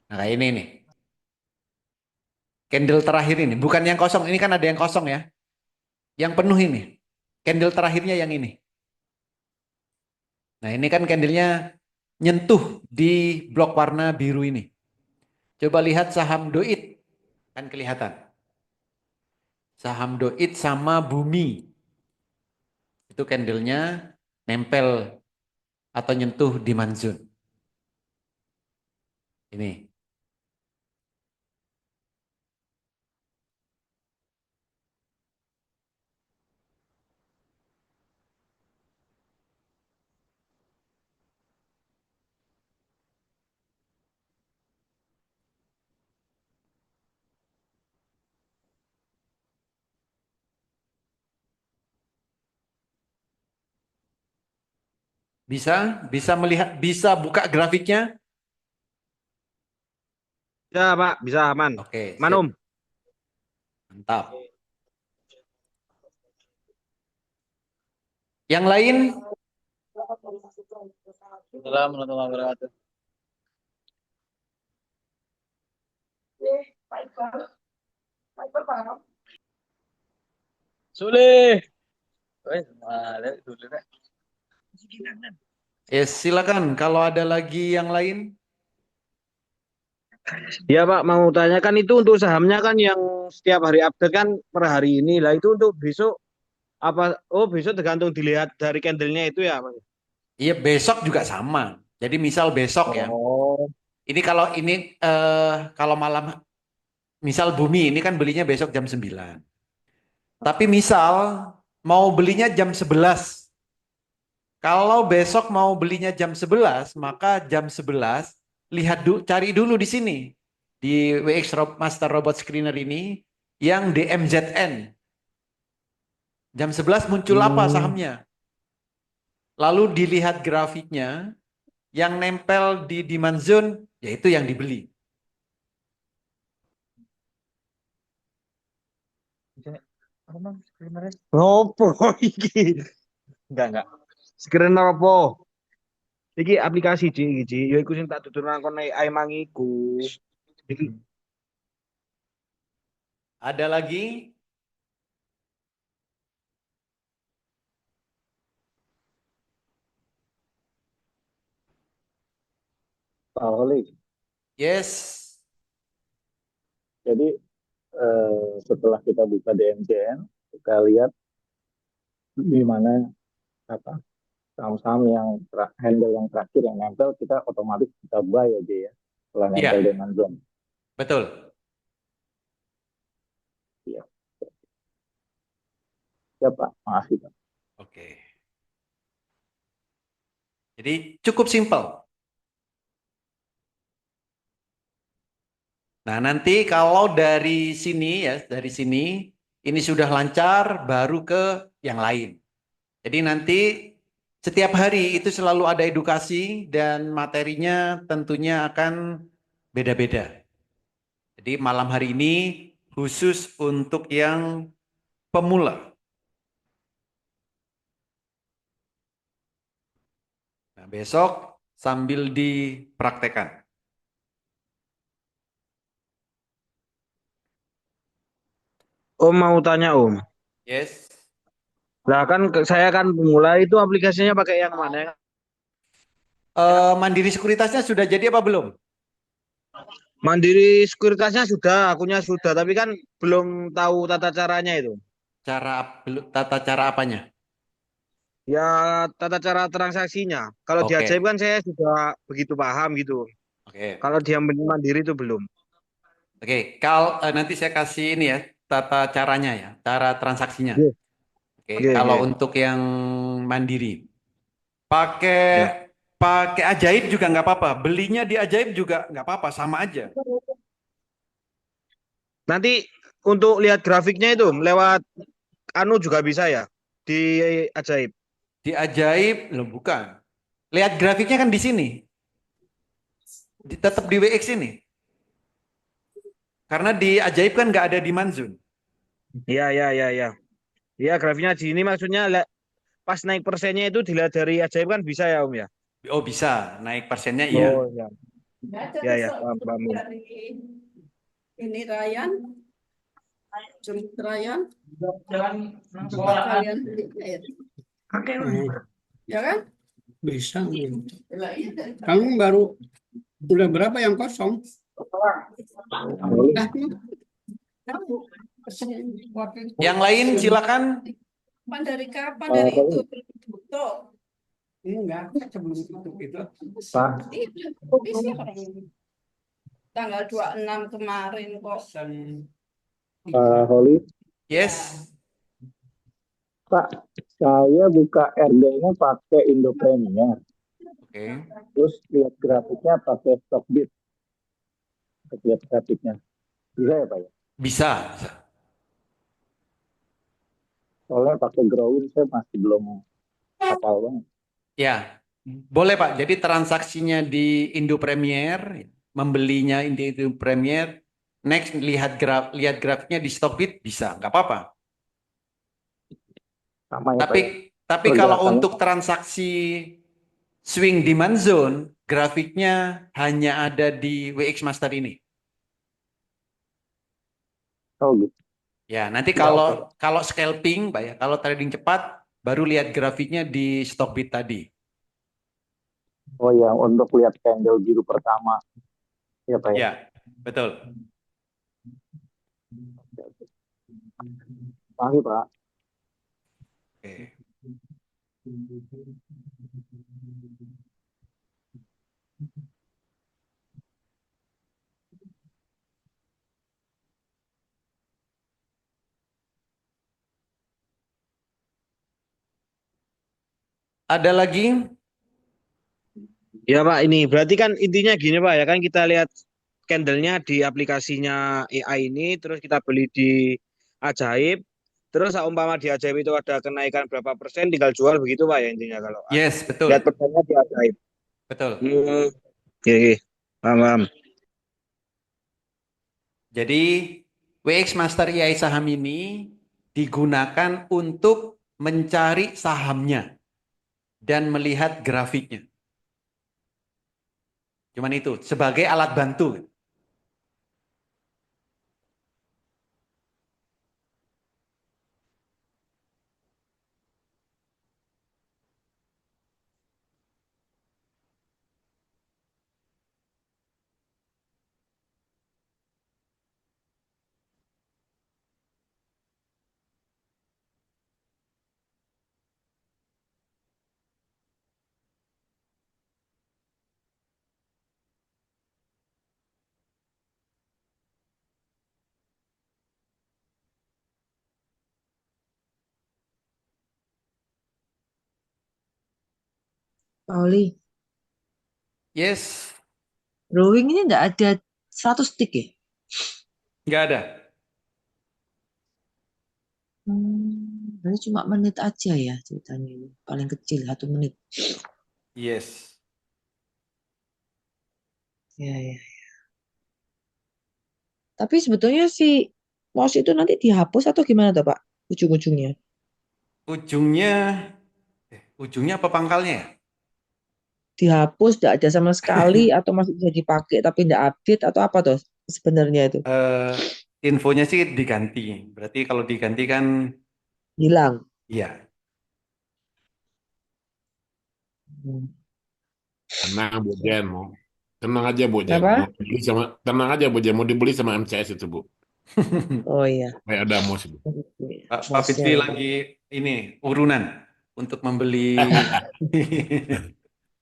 nah kayak ini nih. Candle terakhir ini, bukan yang kosong. Ini kan ada yang kosong ya. Yang penuh ini. Candle terakhirnya yang ini. Nah ini kan candlenya nyentuh di blok warna biru ini. Coba lihat saham Doit, kan kelihatan. Saham Doit sama Bumi. Itu candlenya nempel atau nyentuh demand zone. Ini. Bisa melihat, bisa buka grafiknya. Ya, Pak, bisa aman. Oke, Man, Om. sip. Mantap. Yang lain, Assalamualaikum warahmatullahi wabarakatuh. Sule. Wes, male dulu deh. silakan kalau ada lagi yang lain. Ya, Pak, mau tanyakan itu untuk sahamnya kan yang setiap hari update kan per hari ini. Lah itu untuk besok apa? Oh, besok tergantung dilihat dari candlenya itu ya, Pak. Iya, besok juga sama. Jadi misal besok ya. Oh. Ini kalau malam, misal Bumi ini kan belinya besok jam 9. Tapi misal mau belinya jam 11. Kalau besok mau belinya jam 11, maka jam 11 cari dulu di sini di Master Robot Screener ini yang DMZN. Jam 11 muncul apa Hmm. sahamnya? Lalu dilihat grafiknya, yang nempel di demand zone yaitu yang dibeli. Opo iki? Enggak. Screen apa? Iki aplikasi iki, ya iku sing tak tuturna kon AI mang iku. Iki Ada lagi? Pak Oli, Yes. jadi setelah kita buka DMCN, kita lihat di mana apa saham-saham yang handle yang terakhir yang nempel kita otomatis kita buy aja ya setelah nempel Iya, dengan zone. betul. Ya, ya Pak, makasih Pak. Oke. Jadi cukup simpel. Nah, nanti kalau dari sini ya, dari sini ini sudah lancar baru ke yang lain. Jadi nanti setiap hari itu selalu ada edukasi dan materinya tentunya akan beda-beda. Jadi malam hari ini khusus untuk yang pemula. Nah, besok sambil dipraktekkan. Om mau tanya Om. Yes. Lah kan saya kan pemula itu aplikasinya pakai yang mana? Mandiri Sekuritasnya sudah jadi apa belum? Mandiri Sekuritasnya sudah, akunnya sudah, tapi kan belum tahu tata caranya itu. Tata cara apanya? Ya tata cara transaksinya. Kalau di Ajaib Oke, kan saya sudah begitu paham gitu. oke, Kalau dia mandiri itu belum. oke. Nanti saya kasih ini ya tata caranya ya, cara transaksinya. Iya, Oke, iya, kalau iya. untuk yang mandiri, pakai Ya. pakai Ajaib juga nggak apa-apa. Belinya di Ajaib juga nggak apa-apa, sama aja. Nanti untuk lihat grafiknya itu lewat anu juga bisa ya di Ajaib. Di Ajaib, loh bukan. Lihat grafiknya kan di sini, tetap di WX ini. Karena di Ajaib kan nggak ada di Manzun. Iya, iya, iya, iya. Iya, grafiknya di ini maksudnya pas naik persennya itu dilihat dari Ajaib kan bisa ya Om ya. Oh bisa, naik persennya iya. Oh ya, ya, ya, paham, paham. Om. Dari ini Ryan, Jump Ryan, kalian beli ya, Oh, ya kan? bisa. Lah, iya, dari Kamu baru udah berapa yang kosong? Boleh. Yang lain silakan. Kapan dari kapan Pak dari itu Holly, tutup? Enggak, sebelum tutup itu. Pak, Bisa tanggal 26 kemarin kok. Pak Holly, Yes. Pak, saya buka RD-nya pakai Indo Premier, Oke. terus lihat grafiknya pakai Stockbit, untuk lihat grafiknya. Bisa ya Pak ya? Bisa. Bisa. Soalnya pakai Growin saya masih belum hafal banget. Ya, boleh Pak. Jadi transaksinya di Indo Premier, membelinya di Indo Premier, next lihat grafiknya di Stockbit bisa, nggak apa-apa. Sama ya Pak Tapi ya? tapi kalau Pergerakannya untuk sama. transaksi swing demand zone, grafiknya hanya ada di WX Master ini. Oh gitu. Ya, nanti Ya oke. kalau scalping, Pak ya, kalau trading cepat, baru lihat grafiknya di Stockbit tadi. Oh ya, untuk lihat candle biru pertama. Ya Pak ya? Ya, betul. Makasih Pak. Oke. Ada lagi? Ya Pak, ini berarti kan intinya gini Pak ya kan kita lihat candlenya di aplikasinya AI ini, terus kita beli di Ajaib, terus umpama di Ajaib itu ada kenaikan berapa persen, tinggal jual begitu Pak ya intinya kalau Yes, lihat betul. persennya di Ajaib. Betul. Hmm, oke, oke. Paham, paham. Jadi WX Master AI saham ini digunakan untuk mencari sahamnya dan melihat grafiknya. Cuman itu sebagai alat bantu. Pauli, Yes, drawing ini nggak ada 100 stick ya? nggak ada. Berarti cuma menit aja ya ceritanya ini. Paling kecil 1 menit. Yes. Ya, ya. Tapi sebetulnya si mouse itu nanti dihapus atau gimana tuh Pak? Ujung-ujungnya. Ujungnya, ujungnya apa pangkalnya ya? Dihapus, nggak ada sama sekali atau masih bisa dipakai tapi nggak update atau apa tuh sebenarnya itu? Infonya sih diganti. Berarti kalau diganti kan, Hilang. iya. Hmm. Tenang Bu Jen, tenang aja Bu Jen, mau Kenapa? dibeli sama tenang aja Bu Jen, mau dibeli sama MCS itu Bu, Oh iya. kayak ada MOS itu. Pak Mouse-nya Fitri ya. lagi ini urunan untuk membeli Pak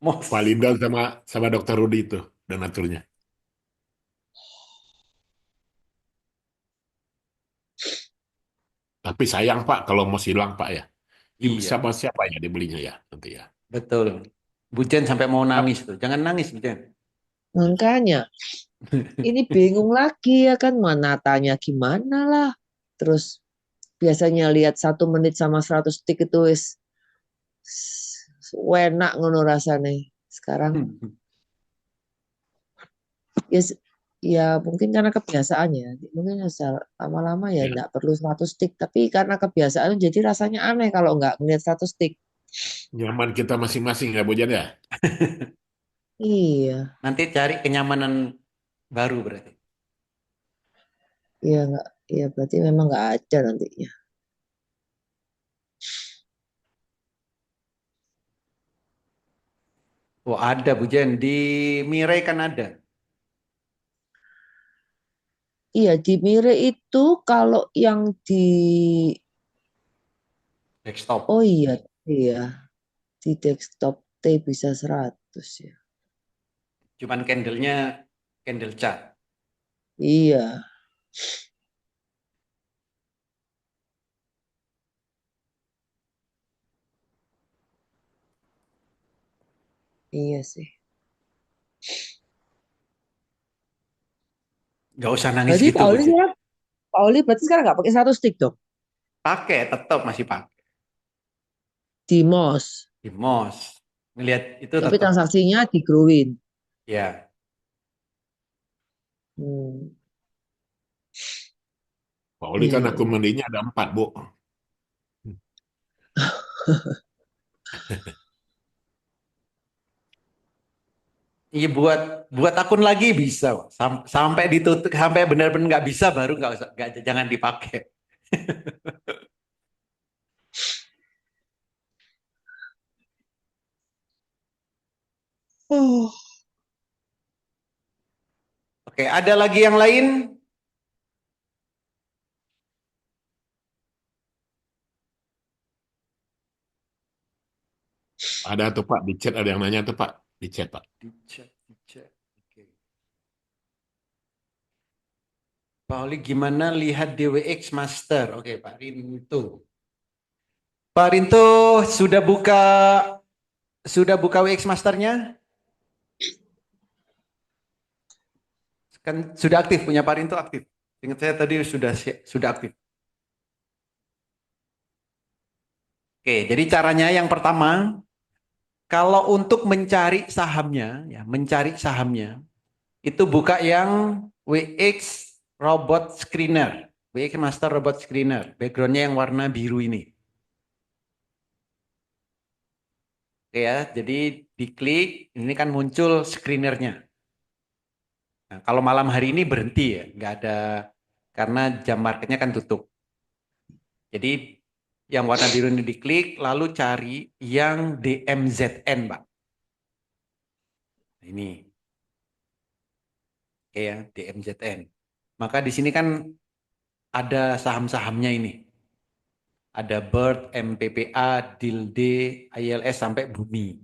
mouse. Lindon sama sama Dokter Rudi itu donaturnya. Tapi sayang Pak kalau mau hilang Pak ya. Ini Iya, siapa siapa ya dibelinya ya nanti ya. betul. Bu Jen sampai mau Tap- nangis tuh. Jangan nangis, Bu Jen. Makanya ini bingung lagi ya kan menatanya gimana lah. Terus biasanya lihat 1 menit sama 100 stick itu wis enak ngono rasane. Sekarang ya, ya mungkin karena kebiasaan ya. Mungkin lama-lama ya Ya, enggak perlu 100 stick. Tapi karena kebiasaan jadi rasanya aneh kalau enggak ngeliat 100 stick. nyaman kita masing-masing ya Bu Jen ya. Iya, Nanti cari kenyamanan baru berarti. iya enggak. Iya berarti memang enggak ada nantinya. Oh ada Bu Jen, di Mirai kan ada. Iya, di Mire itu kalau yang di Desktop. oh iya, di desktop T bisa 100 ya. Cuman candle-nya candle chart. Iya, iya sih. Nggak usah nangis Berarti gitu, Bu. Pak Oli berarti sekarang nggak pakai 100 stick dong Pakai, tetap masih pakai. di MOS, Di MOS. Ngelihat itu tapi tetap. transaksinya di Growin. Ya. Hmm, Pak Oli iya, kan iya, akun iya. mandinya ada 4, Bu. Iya, buat akun lagi bisa, Pak. Sampai ditutup, sampai benar-benar nggak bisa, baru nggak usah, jangan dipakai. Oh, Oke, ada lagi yang lain? Ada tuh Pak, di chat ada yang nanya tuh Pak, di chat Pak. Dicek. Oke. Pak Oli, gimana lihat DWX Master? Oke, Pak Rinto. Pak Rinto sudah buka WX Masternya? Kan sudah aktif, punya Pak Rinto aktif. Ingat saya tadi sudah aktif. Oke, jadi caranya yang pertama, kalau untuk mencari sahamnya, ya, mencari sahamnya, itu buka yang WX Robot Screener, WX Master Robot Screener, backgroundnya yang warna biru ini. Oke ya, jadi diklik, ini kan muncul screenernya. Nah, kalau malam hari ini berhenti ya, nggak ada, karena jam marketnya kan tutup. Jadi yang warna biru ini diklik, lalu cari yang DMZN, Pak. Nah, ini, oke ya, DMZN. Maka di sini kan ada saham-sahamnya ini. Ada Bird, MPPA, Dilde, ILS sampai Bumi.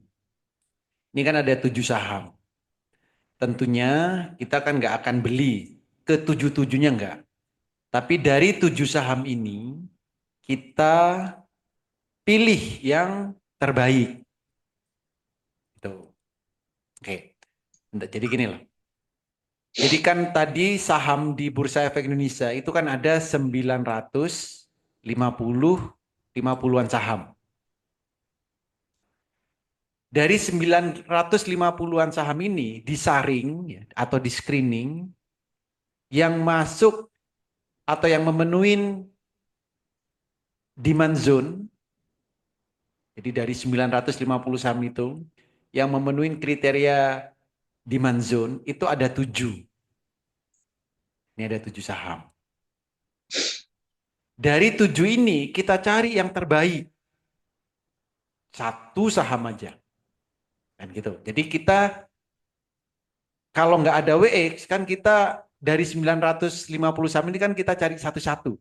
Ini kan ada 7 saham. Tentunya kita kan nggak akan beli ke 7-7-nya nggak. Tapi dari 7 saham ini kita pilih yang terbaik. Gitu. Oke. Jadi gini loh. Jadi kan tadi saham di Bursa Efek Indonesia itu kan ada 950-50-an saham. Dari 950-an saham ini disaring ya, atau di screening yang masuk atau yang memenuhi demand zone. Jadi dari 950 saham itu yang memenuhi kriteria demand zone itu ada 7. Ini ada 7 saham. Dari 7 ini kita cari yang terbaik. Satu saham aja. Kan gitu. Jadi kita kalau nggak ada WX kan kita dari 950 saham ini kan kita cari satu-satu.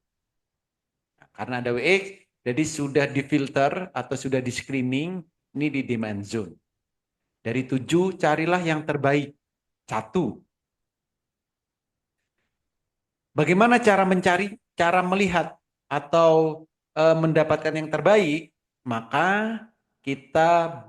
Nah, karena ada WX jadi sudah difilter atau sudah di screening ini di demand zone. Dari 7 carilah yang terbaik. Satu. Bagaimana cara mencari, cara melihat atau mendapatkan yang terbaik? Maka kita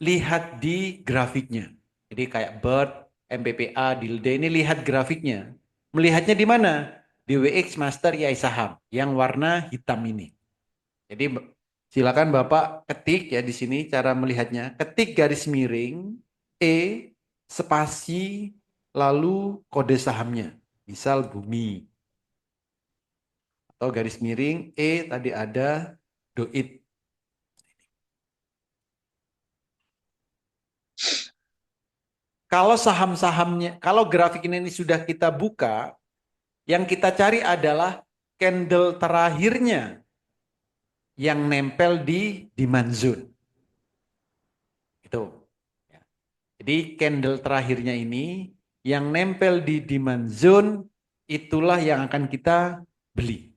lihat di grafiknya. Jadi kayak Bird, MPPA, Dilde ini lihat grafiknya. Melihatnya di mana? Di WX Master IAI Saham yang warna hitam ini. Jadi silakan Bapak ketik ya di sini cara melihatnya. Ketik garis miring E spasi lalu kode sahamnya. Misal Bumi. Atau garis miring E tadi ada Doit. Kalau saham-sahamnya, kalau grafik ini sudah kita buka, yang kita cari adalah candle terakhirnya yang nempel di demand zone. Itu. Jadi candle terakhirnya ini yang nempel di demand zone itulah yang akan kita beli.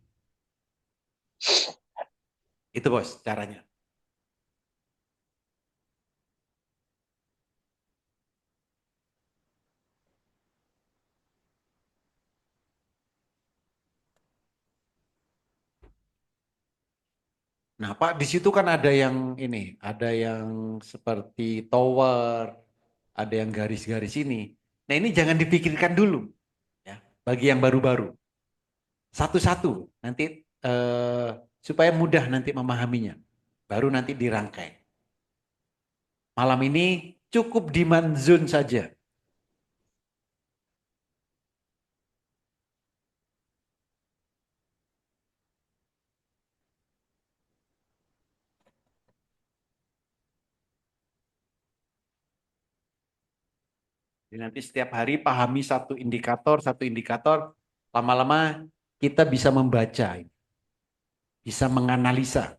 Itu bos caranya. Nah, Pak, di situ kan ada yang ini, ada yang seperti tower, ada yang garis-garis ini. Nah, ini jangan dipikirkan dulu, ya. Bagi yang baru-baru, satu-satu, nanti eh, supaya mudah nanti memahaminya. Baru nanti dirangkai. Malam ini cukup demand zone saja. Jadi nanti setiap hari pahami satu indikator, lama-lama kita bisa membaca, bisa menganalisa.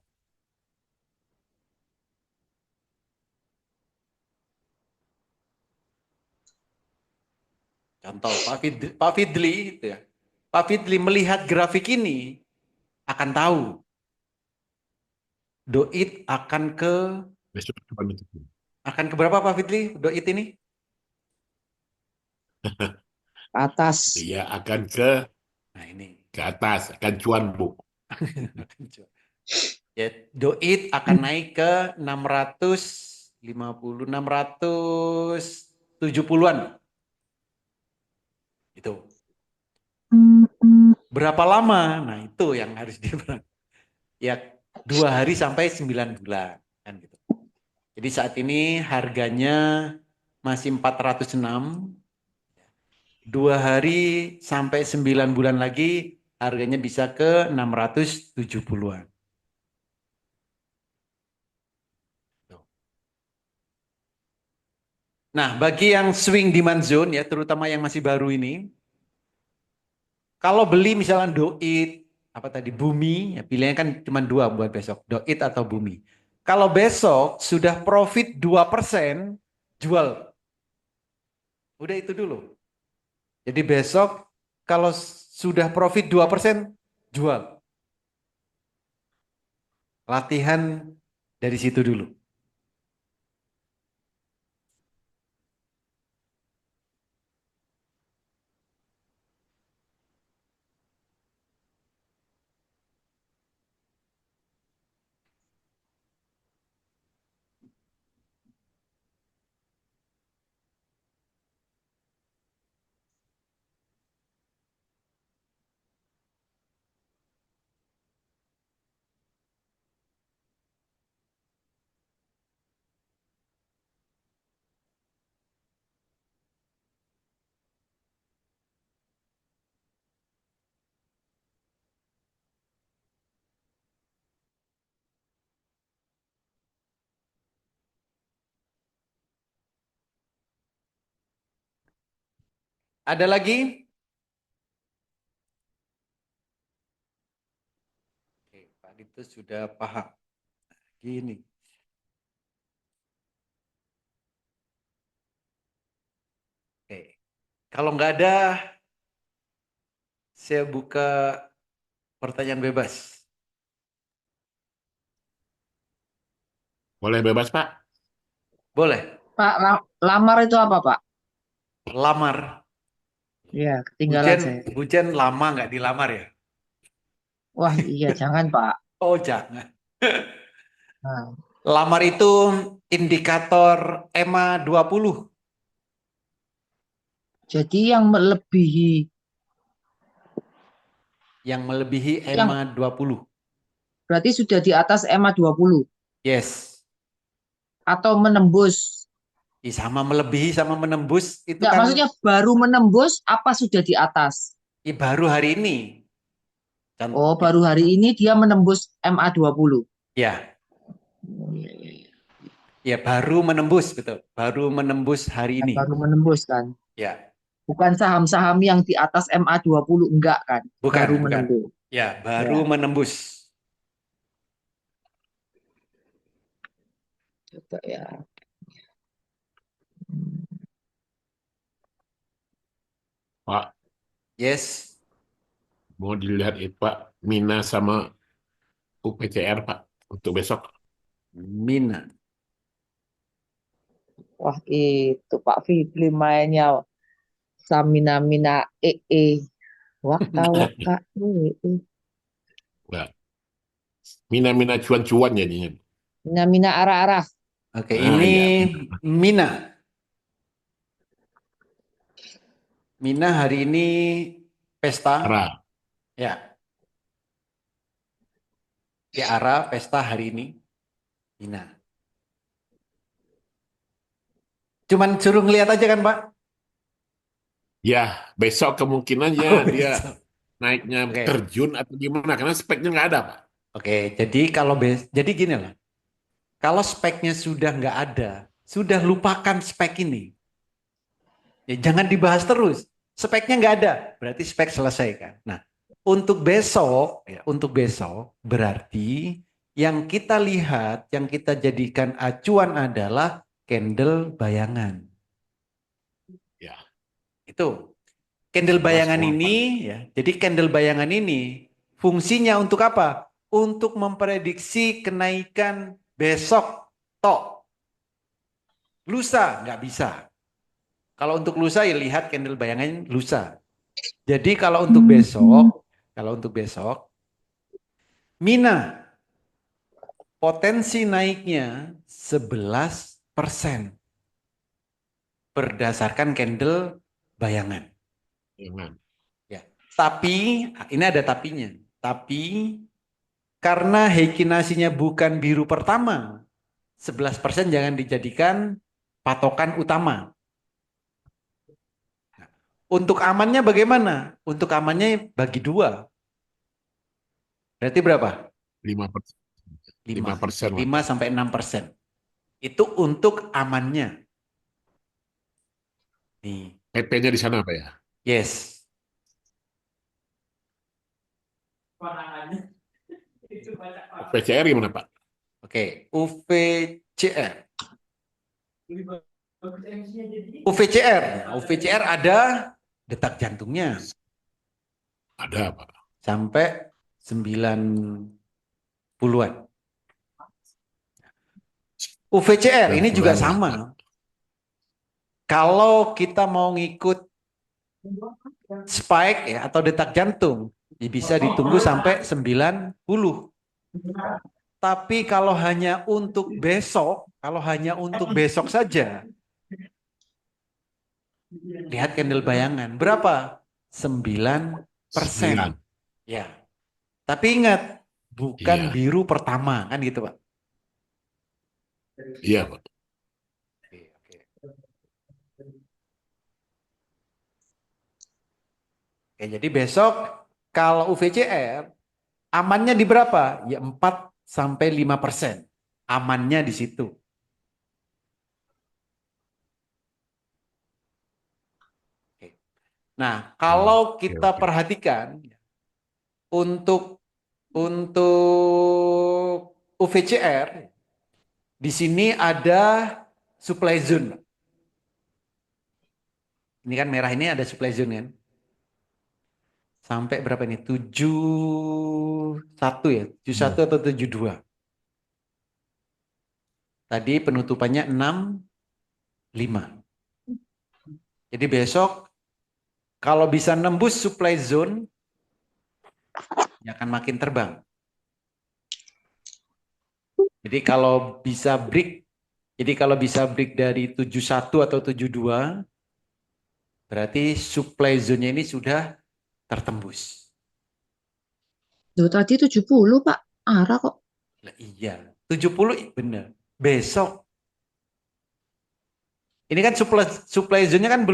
Contoh, Pak Fidli, itu ya. Pak Fidli melihat grafik ini akan tahu Doit Besok cuma itu. akan ke berapa Pak Fidli Doit ini? Atas. Dia akan ke Nah ini atas, akan cuan bu. ya, Doit akan naik ke 650, 670-an. Itu. Berapa lama? Nah itu yang harus ya 2 hari sampai 9 bulan kan gitu. Jadi saat ini harganya masih 406. 2 hari sampai 9 bulan lagi harganya bisa ke 670-an. Nah, bagi yang swing demand zone ya, terutama yang masih baru ini, kalau beli misalnya Doit, apa tadi Bumi, ya pilihannya kan cuma dua buat besok, Doit atau Bumi. Kalau besok sudah profit 2%, jual. Udah itu dulu. Jadi besok kalau sudah profit 2%, jual. Latihan dari situ dulu. Ada lagi? Oke, Pak Dito sudah paham. Gini. Oke. Kalau nggak ada, saya buka pertanyaan bebas. Boleh bebas Pak? Boleh. Pak, lamar itu apa, Pak? Lamar. Ya, ketinggalan Hujan, saya. hujan lama nggak dilamar ya? Wah, iya, jangan, Pak. Oh, jangan. Nah, Lamar itu indikator EMA 20. jadi yang melebihi, Yang melebihi yang EMA 20. berarti sudah di atas EMA 20 Yes. atau menembus. Sama melebihi sama menembus itu Enggak, kan maksudnya baru menembus apa sudah di atas? baru hari ini. Oh, baru hari ini dia menembus MA 20. Ya, Oh, iya, iya, iya. ya baru menembus betul. Baru menembus hari ini. Baru menembus kan. Ya, Bukan saham-saham yang di atas MA 20, enggak kan? bukan, Baru bukan. menembus. Ya, baru Ya, menembus. coba ya. Pak, Yes. Mau dilihat itu Pak, Mina sama UPCR Pak untuk besok. Mina. Wah, itu Pak Fitri mainnya Samina Mina Waka Waka Nah, Mina cuan-cuan jadinya. Mina Mina Arah-arah. Oke, Ah ini ya, Mina. Mina hari ini pesta. Ara. Ya, Tiara pesta hari ini. Mina. Cuman suruh ngeliat aja kan, Pak? Ya, besok kemungkinannya Oh, dia besok. naiknya Oke. terjun atau gimana, karena speknya nggak ada Pak. Oke, jadi jadi gini lah. Kalau speknya sudah nggak ada, sudah lupakan spek ini. Ya, jangan dibahas terus. Speknya nggak ada, berarti spek selesai kan. Nah, untuk besok berarti yang kita lihat, yang kita jadikan acuan adalah candle bayangan. Ya, Itu candle jelas bayangan semua Pak. ini, ya. Jadi candle bayangan ini fungsinya untuk apa? Untuk memprediksi kenaikan besok, tok. Lusa nggak bisa. Kalau untuk lusa ya lihat candle bayangan lusa. Jadi kalau untuk besok, Mina potensi naiknya 11% berdasarkan candle bayangan. Jangan. Ya. Tapi ini ada tapinya. Tapi karena heikinasinya bukan biru pertama, 11% jangan dijadikan patokan utama. Untuk amannya bagaimana? Untuk amannya bagi dua. Berarti berapa? 5%. 5%, Pak. 5 sampai 6%. Itu untuk amannya. Nih, PP-nya di sana Pak ya. yes. PCR gimana Pak? Oke, UVCR. UVCR. UVCR ada detak jantungnya Ada Pak. sampai 90-an. UVCR ini juga 90-an, sama. Pak. Kalau kita mau ngikut spike ya atau detak jantung, ya bisa ditunggu sampai 90. Tapi kalau hanya untuk besok saja, lihat candle bayangan. Berapa? 9%. 9. Ya. Tapi ingat, bukan Iya. biru pertama, kan gitu, Pak. Iya Pak. Oke, oke. Oke, jadi besok kalau UVCR amannya di berapa? Ya 4 sampai 5%. Amannya di situ. Oke. Nah, kalau Oke, kita oke. perhatikan untuk UVCR di sini ada supply zone. Ini kan merah ini ada supply zone kan? Sampai berapa ini? 71 ya? 71 atau 72? Tadi penutupannya 65. Jadi besok kalau bisa nembus supply zone, ya akan makin terbang. Jadi kalau bisa break dari 71 atau 72, berarti supply zone-nya ini sudah tertembus. Loh, tadi 70 Pak. Arah kok. Lah iya, 70 benar. Besok. Ini kan supply zone-nya kan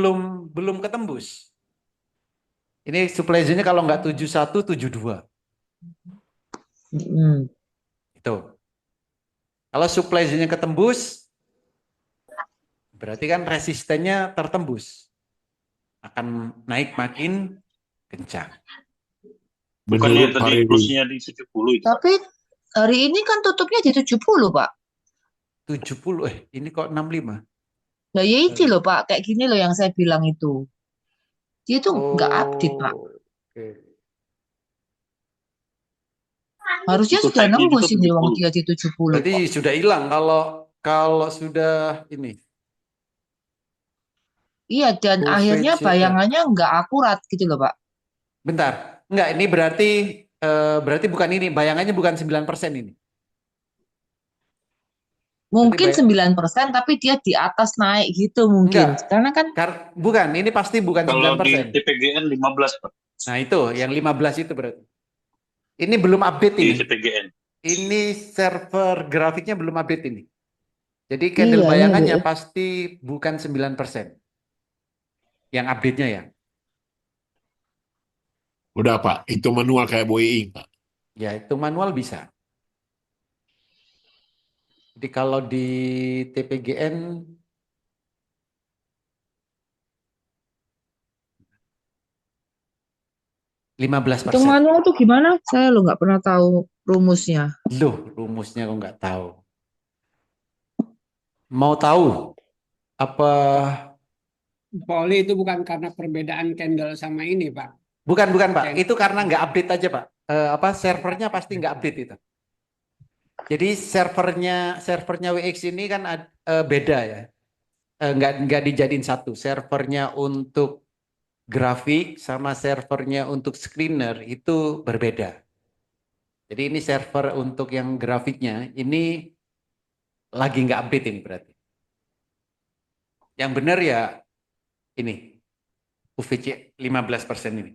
belum ketembus. Ini supply zone-nya kalau nggak 71, 72. Hmm. Itu. Kalau supply zone-nya ketembus, berarti kan resistennya tertembus. Akan naik makin kencang. Menurut Bukannya tadi hari close-nya di 70 itu, Pak? Tapi hari ini kan tutupnya di 70 Pak. 70, ini kok 65? Nah ya itu loh Pak. Kayak gini loh yang saya bilang itu. Dia tuh nggak update Pak. Oke. Harusnya Ikut sudah naiknya nembus juga ini uang 70. dia di 70 Berarti kok. sudah hilang kalau sudah ini Iya, dan akhirnya UVCR. bayangannya nggak akurat gitu loh, Pak. Bentar. Enggak, ini berarti bukan ini. Bayangannya bukan 9% ini. Berarti Mungkin 9%, tapi dia di atas naik gitu mungkin. enggak. Karena kan Bukan, ini pasti bukan Kalau di 9%. TPGN 15, Pak. Nah, itu yang 15 itu berarti. Ini belum update Di ini. TPGN. Ini server grafiknya belum update ini. Jadi candle iya, bayangannya iya. pasti bukan 9%. Yang update-nya ya. Udah Pak, itu manual kayak Boeing Pak. Ya, itu manual bisa. Jadi kalau di TPGN 15%. Itu manual tuh gimana? Saya lo nggak pernah tahu rumusnya. Loh, rumusnya kok nggak tahu. Mau tahu apa? Poli itu bukan karena perbedaan candle sama ini, Pak. Bukan Pak. Candle. Itu karena nggak update aja Pak. Servernya pasti nggak update itu. Jadi servernya WX ini kan beda ya. Nggak dijadiin satu. Servernya untuk grafik sama servernya untuk screener itu berbeda. Jadi ini server untuk yang grafiknya ini lagi nggak update ini berarti. Yang benar ya ini UVC 15% ini.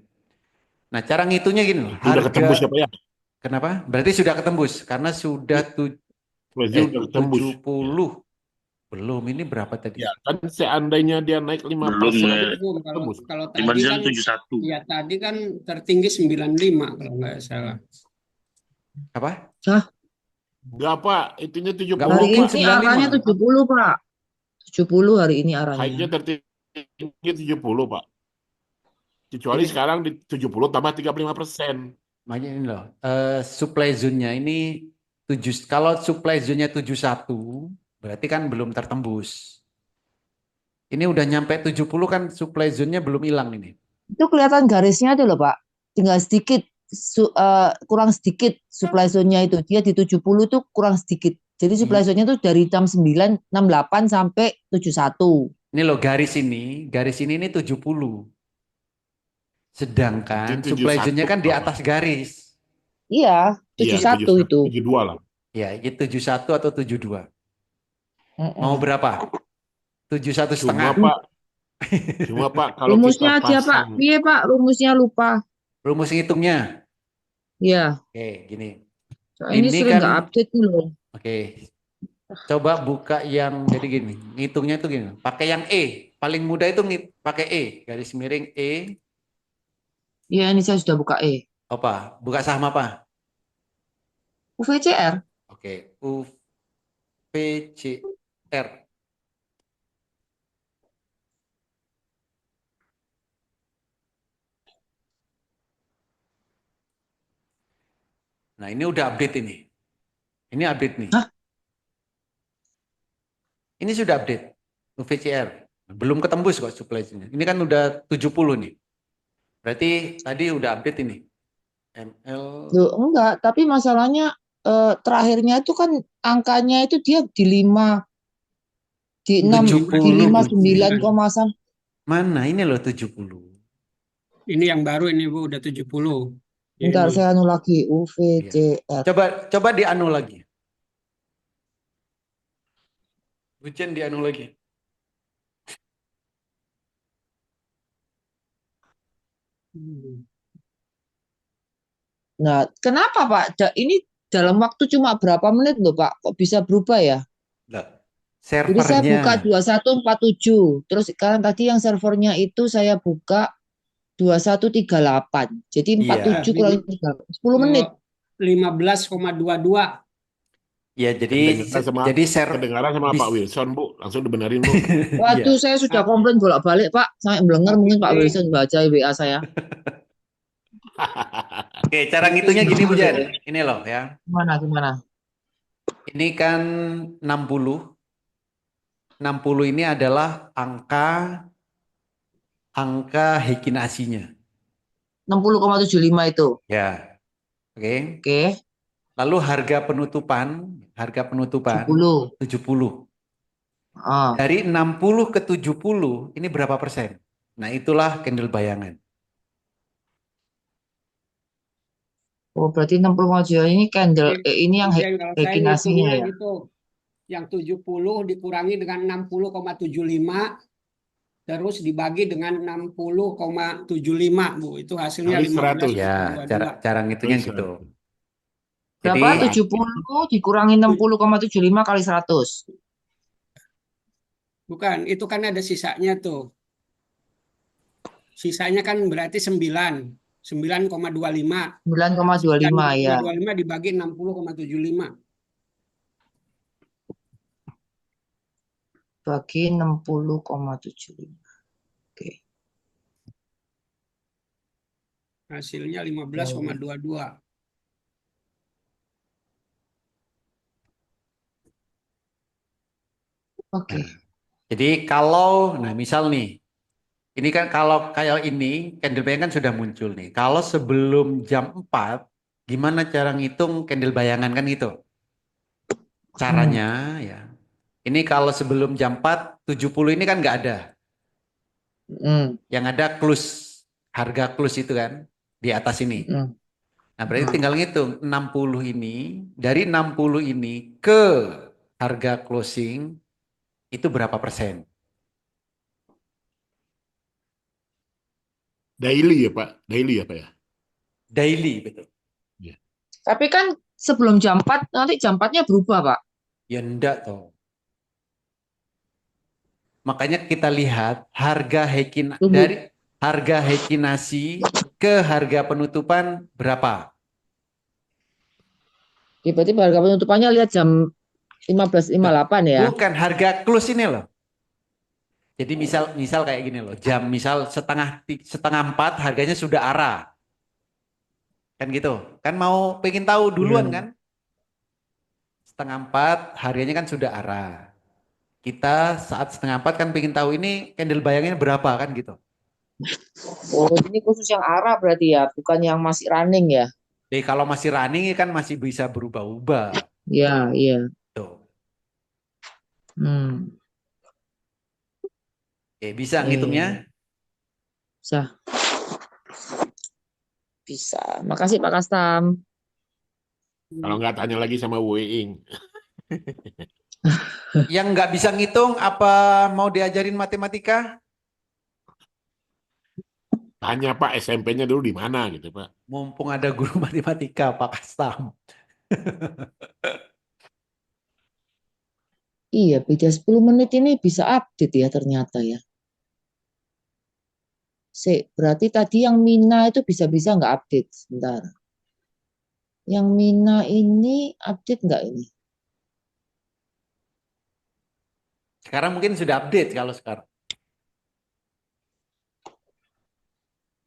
Nah, cara ngitungnya gini loh. Udah ketembus ya Pak ya? Kenapa? Berarti sudah ketembus karena sudah Berarti udah ketembus. 70. Belum, ini berapa tadi? Ya kan seandainya dia naik 5% Belum, aja Belum, ketembus. kalau tadi 59 kan 71. ya tadi kan tertinggi 95 kalau nggak salah. Apa? Enggak Pak, itunya 70 Nggak Hari mungkin Pak. ini 95. arahnya 70, Pak. 70 hari ini arahnya. High-nya tertinggi 70 Pak. Kecuali Ini- sekarang di 70 tambah 35%. Makanya ini loh. Supply zone-nya ini kalau supply zone-nya 71 berarti kan belum tertembus. Ini udah nyampe 70 kan supply zone-nya belum hilang ini. Itu kelihatan garisnya tuh loh, Pak. Tinggal sedikit, kurang sedikit supply zone-nya itu. Dia di 70 tuh kurang sedikit. Jadi supply zone-nya tuh dari 69, 68 sampai 71. Ini loh garis ini ini 70. Sedangkan Itu supply 71, zone-nya kan di Pak. atas garis. Iya, Iya, 71 itu. 72 lah. Ya, itu 71 atau 72. Mm-mm. Mau berapa? 71 Cuma setengah. Pak, kalau Rumusnya kita aja, Pak. pasang, Iya, Pak. Rumusnya lupa. Rumus ngitungnya. Iya. Oke, gini. Ini Ini sering kan- nggak update nih loh. Oke. Coba buka yang jadi gini. Ngitungnya itu gini. Pakai yang E. Paling mudah itu pakai E. Garis miring E. Iya, ini saya sudah buka E. Apa? Buka saham apa? UVCR. Oke. UVCR. Nah, ini udah update ini. Ini update nih. Hah? Ini sudah update. UVCR. Belum ketembus kok supply nya. Ini kan udah 70 nih. Berarti tadi udah update ini. ML. Loh, enggak, tapi masalahnya terakhirnya itu kan angkanya itu dia di 5, di 6, 70. di 59, Mana ini loh 70. Ini yang baru ini Bu udah 70. bentar Ini. saya anu lagi UVCR. Coba di anu lagi. Hujan di anu lagi. Nah, kenapa Pak? Ini dalam waktu cuma berapa menit loh Pak? Kok bisa berubah ya? Lah, Jadi saya buka servernya 2147. Terus sekarang tadi yang servernya itu saya buka 2138. Jadi 47 Iya. kurang 3, 10 menit. 15,22. ya jadi kedengaran sama Pak Wilson Bu, langsung dibenerin Bu. Waduh, saya sudah komplain bolak-balik Pak. Sampai belenger mungkin Pak Wilson baca WA saya. Oke, cara ngitungnya gini Bu Jan. Ini loh ya. Gimana? Ini kan 60. 60 ini adalah angka Heikin-Ashi-nya. 60,75 itu. Ya. Oke. Oke. Lalu harga penutupan 70. 70. Ah, Dari 60 ke 70 ini berapa persen? Nah, itulah candle bayangan. oh berarti 60 ini candle, Mungkin ini yang mungkin kalau saya hekinasinya ngitungnya ya. gitu, yang 70 dikurangi dengan 60,75 terus dibagi dengan 60,75 Bu. Itu hasilnya Kali 15,22. 100. Ya, cara Kali ngitungnya gitu. 100. Jadi Berapa? 70 dikurangi 60,75 kali 100. Bukan, itu kan ada sisanya tuh. Sisanya kan berarti 9. 9,25. 9,25 ya. 9,25 dibagi 60,75. Bagi 60,75. Oke. Hasilnya 15,22. Oke. Jadi nah misal nih, ini kan kalau kayak ini, candle bayangan sudah muncul nih. Kalau sebelum jam 4, gimana cara ngitung candle bayangan kan gitu? Caranya ya. Ini kalau sebelum jam 4, 70 ini kan nggak ada. Hmm. Yang ada harga close itu kan di atas ini. Hmm. Nah, berarti tinggal ngitung 60 ini, dari 60 ini ke harga closing itu berapa persen? Daily ya Pak? Daily ya Pak ya? Daily, betul. Ya. Tapi kan sebelum jam 4, nanti jam 4-nya berubah, Pak. Ya enggak toh. Makanya kita lihat Tunggu. dari harga hekinasi ke harga penutupan berapa? Ya, berarti harga penutupannya lihat jam 15.58 ya. Bukan harga close ini loh. Jadi misal kayak gini loh, misal setengah 4 harganya sudah arah. Kan gitu. Kan mau pengen tahu duluan kan? Setengah 4 harganya kan sudah arah. Kita saat setengah 4 kan pengen tahu ini candle bayangnya berapa kan gitu. Oh, ini khusus yang arah berarti ya, bukan yang masih running ya. Jadi kalau masih running kan masih bisa berubah-ubah. Iya, iya. Tuh. Hmm. Oke, bisa ngitungnya? Bisa. Bisa. Makasih Pak Kastam. Kalau nggak tanya lagi sama Weing. Yang nggak bisa ngitung apa mau diajarin matematika? Tanya Pak SMP-nya dulu di mana gitu Pak. Mumpung ada guru matematika Pak Kastam. Iya, beda 10 menit ini bisa update ya ternyata ya. Berarti tadi yang Mina itu bisa-bisa nggak update. Sebentar. Yang Mina ini update nggak ini? Sekarang mungkin sudah update kalau sekarang.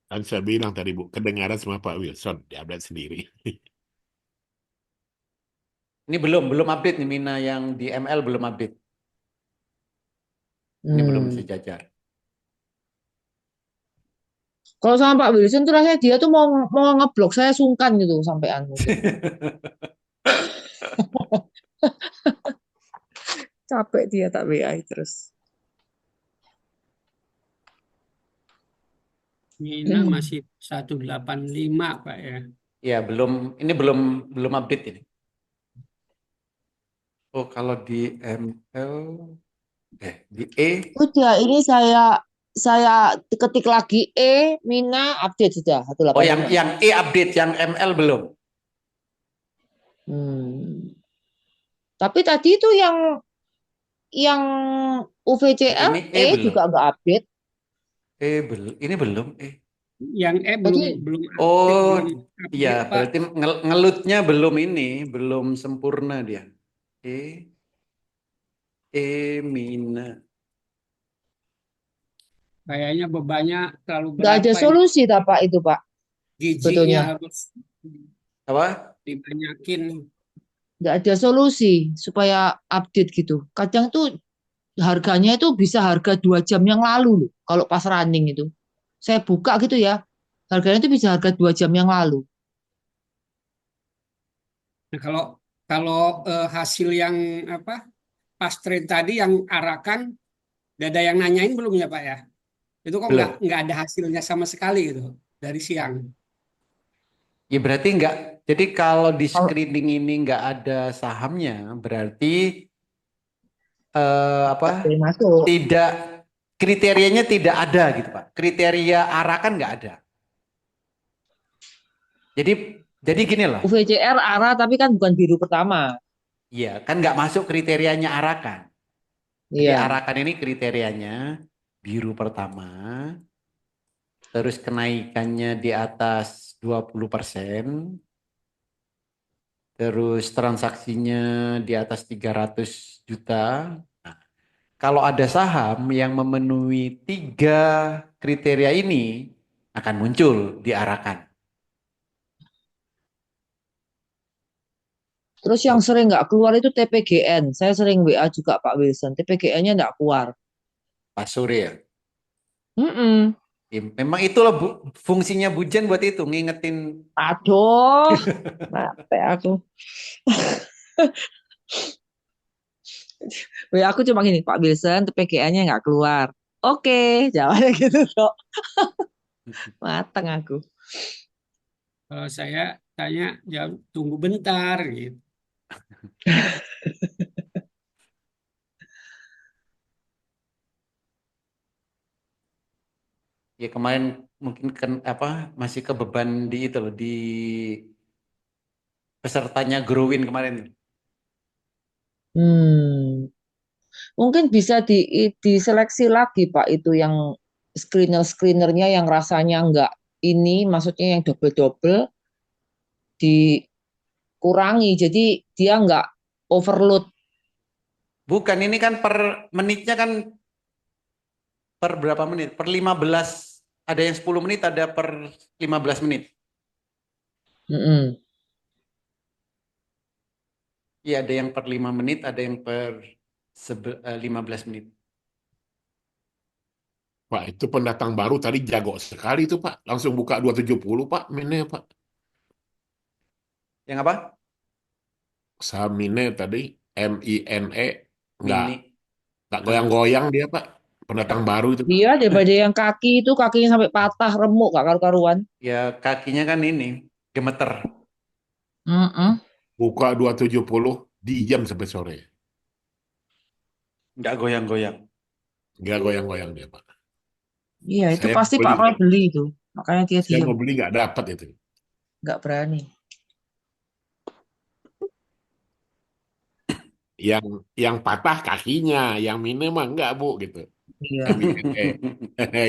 Kan saya bilang tadi Bu, kedengaran sama Pak Wilson, diupdate sendiri. Ini belum update nih Mina yang di ML belum update. Ini belum sejajar. Kalau sama Pak Wilson tuh rasanya dia tuh mau ngeblok saya sungkan gitu sampai anu. Capek dia tak WA terus. Mina masih 185 Pak ya. Ya, ini belum update ini. Oh, kalau di ML di E. Udah, ini saya ketik lagi Mina update sudah 185. Oh, yang E update, yang ML belum. Tapi tadi itu yang UVCF Ini belum. juga nggak update. Ini belum. Yang belum Oh, update, iya, Pak. berarti ngelutnya belum sempurna dia. Mina. Kayaknya bebannya terlalu Nggak berat ada Pak. solusi tak Pak itu Pak? Giginya Sebetulnya harus Apa? dibanyakin. nggak ada solusi supaya update gitu. Kadang tuh harganya itu bisa harga 2 jam yang lalu loh. Kalau pas running itu. Saya buka gitu ya. Harganya itu bisa harga 2 jam yang lalu. Nah, kalau hasil yang apa pas trade tadi yang Arakan, ada yang nanyain belum ya Pak ya? Itu kok Belum. nggak ada hasilnya sama sekali gitu dari siang. Ya berarti nggak. Jadi kalau di Kalau screening ini nggak ada sahamnya, berarti apa? nggak boleh masuk. Tidak, kriterianya tidak ada gitu Pak. Kriteria Arakan nggak ada. Jadi jadi gini loh. UVCR ARA tapi kan bukan biru pertama. Iya, kan nggak masuk kriterianya Arakan. Jadi Iya. Arakan ini kriterianya biru pertama, terus kenaikannya di atas 20%, terus transaksinya di atas 300 juta. Nah, kalau ada saham yang memenuhi 3 kriteria ini, akan muncul di Arakan. Terus yang sering nggak keluar itu TPGN. Saya sering WA juga Pak Wilson. TPGN-nya nggak keluar. Pak Surya. Mm-mm. Ya, memang itulah fungsinya Bujan buat itu, ngingetin. Aduh, mate aku. WA aku cuma gini, Pak Wilson, TPGN-nya nggak keluar. Oke, jawabnya gitu kok. Mateng aku. Kalau saya tanya, jawab tunggu bentar gitu. Ya kemarin mungkin kan apa masih kebeban di itu loh di pesertanya Growin kemarin. Hmm. Mungkin bisa diseleksi lagi Pak itu yang screener-screenernya yang rasanya nggak ini, maksudnya yang double-double dikurangi. Jadi dia nggak overload. Bukan ini kan per menitnya kan per berapa menit? Per 15, ada yang 10 menit, ada per 15 menit. Mm-mm. Iya, ada yang per 5 menit, ada yang per 15 menit. Pak, itu pendatang baru tadi jago sekali itu Pak. Langsung buka 270 Pak, mine Pak. Yang apa? Saham mine tadi, MINE, nggak, Mini. nggak Ah, goyang-goyang dia Pak. Pendatang baru itu Pak. Dia daripada yang kaki itu kakinya sampai patah remuk gak karu-karuan. ya kakinya kan ini gemeter. Mm-mm. Buka 270, di jam sampai sore. Nggak goyang-goyang. Nggak goyang-goyang dia Pak. Iya itu Saya pasti Pak beli, Roy beli itu. Makanya dia saya diam, mau beli nggak dapat itu. nggak berani. Yang yang patah kakinya, yang mine mah enggak Bu gitu. Iya. MINE.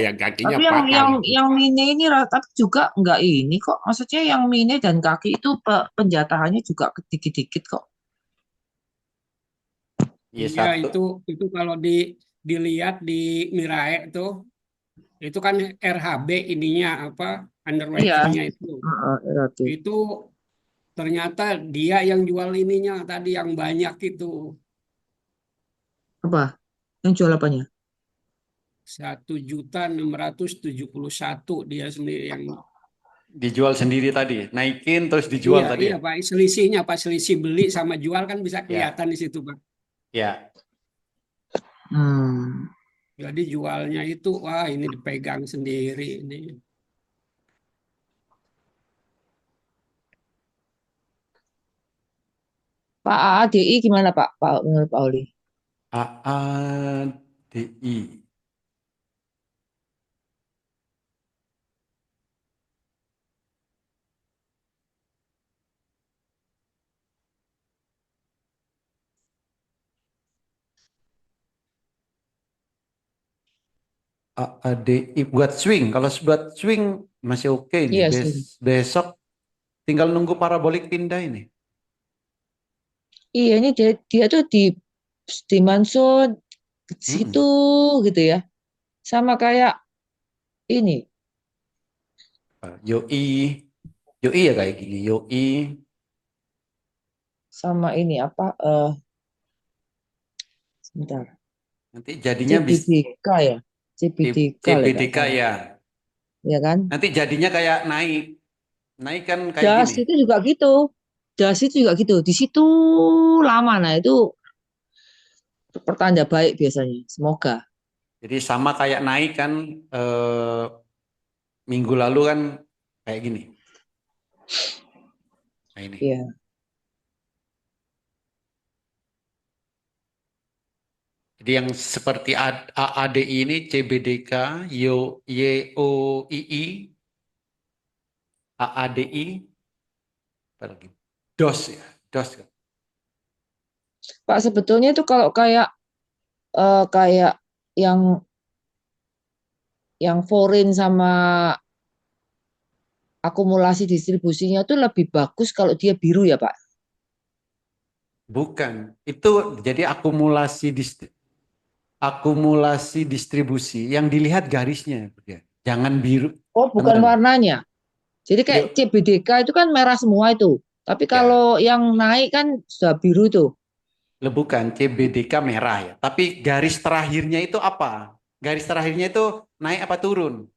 Yang kakinya Tapi patah gitu. yang mini ini tapi juga nggak ini kok. Maksudnya yang mini dan kaki itu penjatahannya juga dikit-dikit kok. Iya Iya satu. itu kalau dilihat di Mirae itu kan RHB ininya apa Iya. underwritingnya itu. Heeh, relatif. Itu ternyata dia yang jual ininya tadi yang banyak itu Apa? Yang jual apanya? 1.671 dia sendiri yang Dijual sendiri tadi, naikin terus dijual iya tadi iya ya. Pak selisihnya Pak selisih beli sama jual kan bisa Ya, kelihatan di situ Pak. ya. Hmm. Jadi jualnya itu wah ini dipegang sendiri ini. Pak AADI gimana Pak? Pak menurut Pak Oli? AADI. AADI buat swing. Kalau buat swing masih oke nih. Iya sih. Besok tinggal nunggu parabolik pindah ini. Iya ini dia tuh di Mansur ke situ Mm-mm. gitu ya. Sama kayak ini Yoi, Yoi ya kayak gini. Yoi. sama ini apa sebentar. Nanti jadinya CBDK ya. CBDK lah nggak CBDK salah. ya. Ya kan? Nanti jadinya kayak naik. Naik kan kayak Das gini. itu juga gitu. das itu juga gitu. Di situ lama. Nah, itu pertanda baik biasanya. Semoga. Jadi sama kayak naik kan eh, minggu lalu kan kayak gini. Nah ini. Iya. Jadi yang seperti AADI ini CBDK, YOII, AADI, apa lagi? DOS ya, DOS kan. Pak, sebetulnya itu kalau kayak yang foreign sama akumulasi distribusinya tuh lebih bagus kalau dia biru ya, Pak. Bukan, itu jadi akumulasi distribusi yang dilihat garisnya, ya. Jangan biru, Oh, bukan teman-teman. warnanya. Jadi kayak Yuk, CBDK itu kan merah semua itu. Tapi ya, kalau yang naik kan sudah biru tuh. bukan CBDK merah ya. Tapi garis terakhirnya itu apa? Garis terakhirnya itu naik apa turun?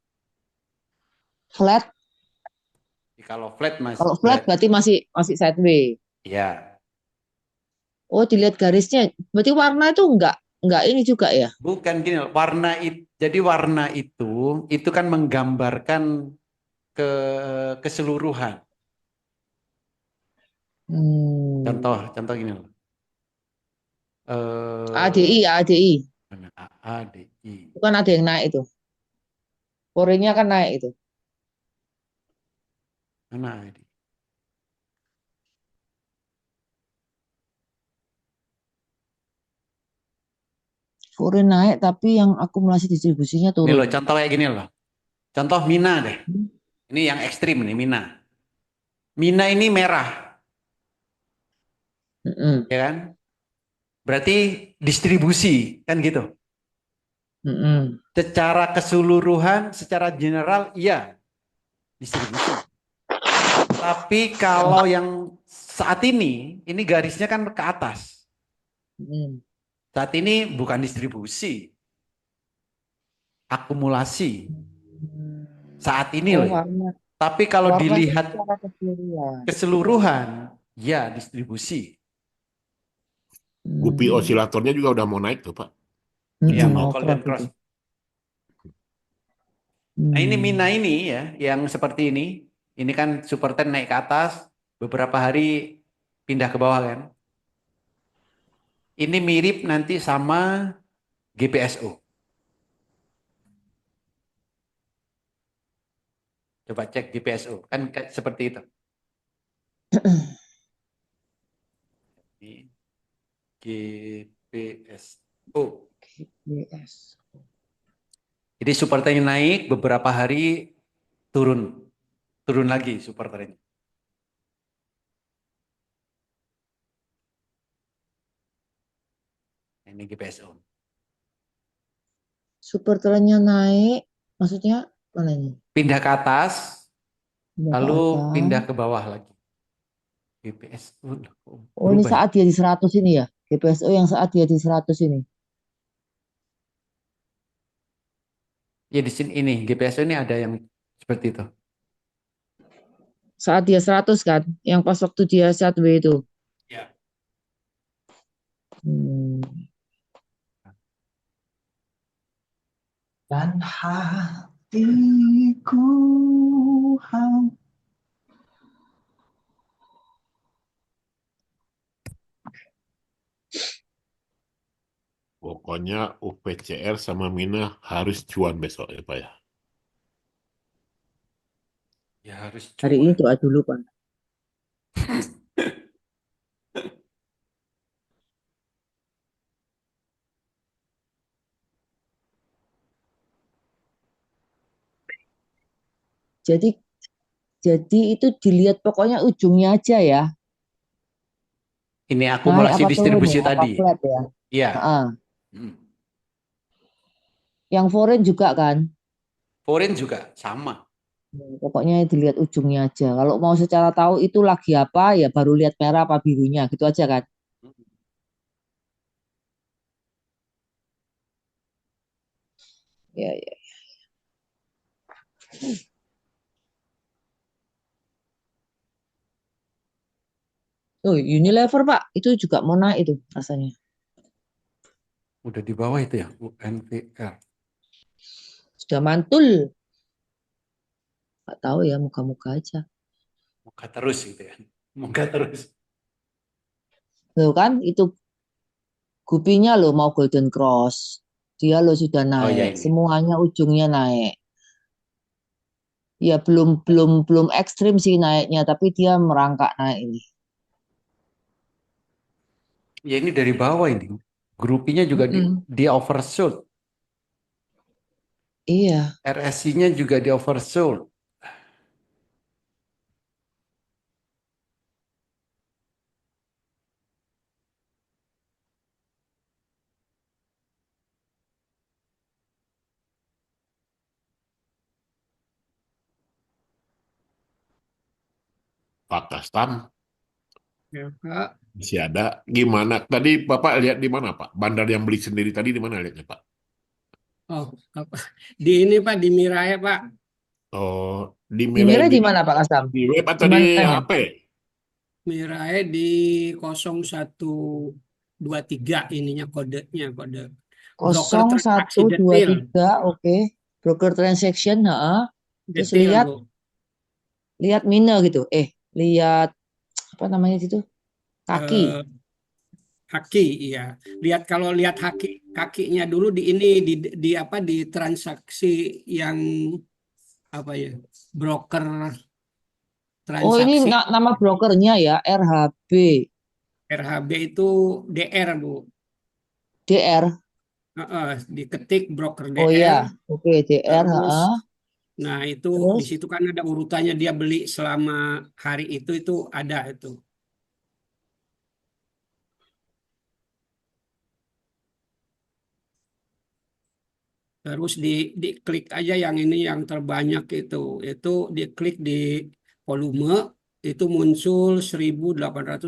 Flat. Kalau flat mas, Kalau flat berat, berarti masih masih sideways. ya. Oh, dilihat garisnya. Berarti warna itu enggak ini juga ya. Bukan gini, jadi warna itu kan menggambarkan ke keseluruhan. Contoh, Hmm. contoh gini loh. ADI, ADI. Mana? ADI. Bukan ada yang naik itu. Foreignnya kan naik itu. Mana ADI? Foreign naik tapi yang akumulasi distribusinya Ini turun. loh, contoh kayak gini loh. Contoh Mina deh. Ini yang ekstrim nih, Mina. Mina ini merah, Mm-mm. ya kan? Berarti distribusi, kan gitu. Mm-mm. Secara keseluruhan, secara general, iya, distribusi. Tapi kalau yang saat ini garisnya kan ke atas. Mm-mm. Saat ini bukan distribusi, akumulasi. Saat ini Oh, loh ya. Tapi kalau warnanya dilihat secara keseluruhan. keseluruhan, ya distribusi. Gupi Hmm. osilatornya juga udah mau naik tuh, Pak. Ya Mm-mm, mau mau golden cross cross. itu. Nah ini Hmm. Mina ini ya, yang seperti ini kan super 10 naik ke atas, beberapa hari pindah ke bawah kan. Ini mirip nanti sama GPSO. Coba cek GPSO, kan seperti itu. Ini GPSO. Yes. Jadi super 10 naik, beberapa hari turun, turun lagi super 10. Ini GPSO. Super trennya naik, maksudnya mana ini? Pindah ke atas, Pindah ke lalu pindah atas. ke bawah lagi. GPSO loh, kok Oh, ini berubah ya? saat dia di 100 ini ya. GPSO yang saat dia di 100 ini. Ya di sini ini GPSO ini ada yang seperti itu. Saat dia 100 kan, yang pas waktu dia sideways itu. Ya. Hmm. Dan hatiku Pokoknya UPCR sama Mina harus cuan besok ya, Pak ya. Ya harus Hari ini cuan. doa dulu, Pak. Jadi itu dilihat pokoknya ujungnya aja ya. Ini Naik akumulasi apa turun distribusi ya, apa tadi. flat ya. Iya. Heeh. Hmm. Yang foreign juga kan. Foreign juga sama. Pokoknya dilihat ujungnya aja. Kalau mau secara tahu itu lagi apa, ya baru lihat merah apa birunya, gitu aja kan. Ya, ya. Oh, Unilever Pak, itu juga mau naik itu rasanya. Udah di bawah itu ya, UNVR. Sudah mantul. Nggak tahu ya, muka-muka aja. Moga terus gitu ya. Moga terus. Loh kan, itu Gupinya loh mau Golden Cross. Dia loh sudah Oh ya naik. ini. Semuanya ujungnya naik. Ya belum ekstrim sih naiknya, tapi dia merangkak naik ini. Ya ini dari bawah ini. Grupinya juga Mm-mm. di oversold. Iya. RSI-nya juga di oversold. Pak Kastam Ya, Pak. masih ada. Gimana? Tadi Bapak lihat di mana, Pak? Bandar yang beli sendiri tadi di mana lihatnya, Pak? Oh, apa? Di ini Pak, di Mirai Pak. Oh, di Milai Dimirnya di mana Pak Kasam? di web Di atau di mananya? HP? Mirai di 0123 ininya kode broker transaksi detail. 0123, oke. Broker transaction, heeh. Terus Detail, lihat Bu. lihat mine gitu. Lihat apa namanya itu? Kaki. Eh, haki, iya. Kalau lihat kakinya dulu di ini di apa di transaksi yang apa ya? Broker Oh, ini transaksi nama brokernya ya, RHB. RHB itu DR, Bu. DR. Diketik broker Oh DR, ya, oke, DR, terus heeh. nah itu di Terus, situ kan ada urutannya dia beli selama hari itu ada itu. Terus diklik aja yang ini yang terbanyak itu diklik di volume itu muncul 1.874.000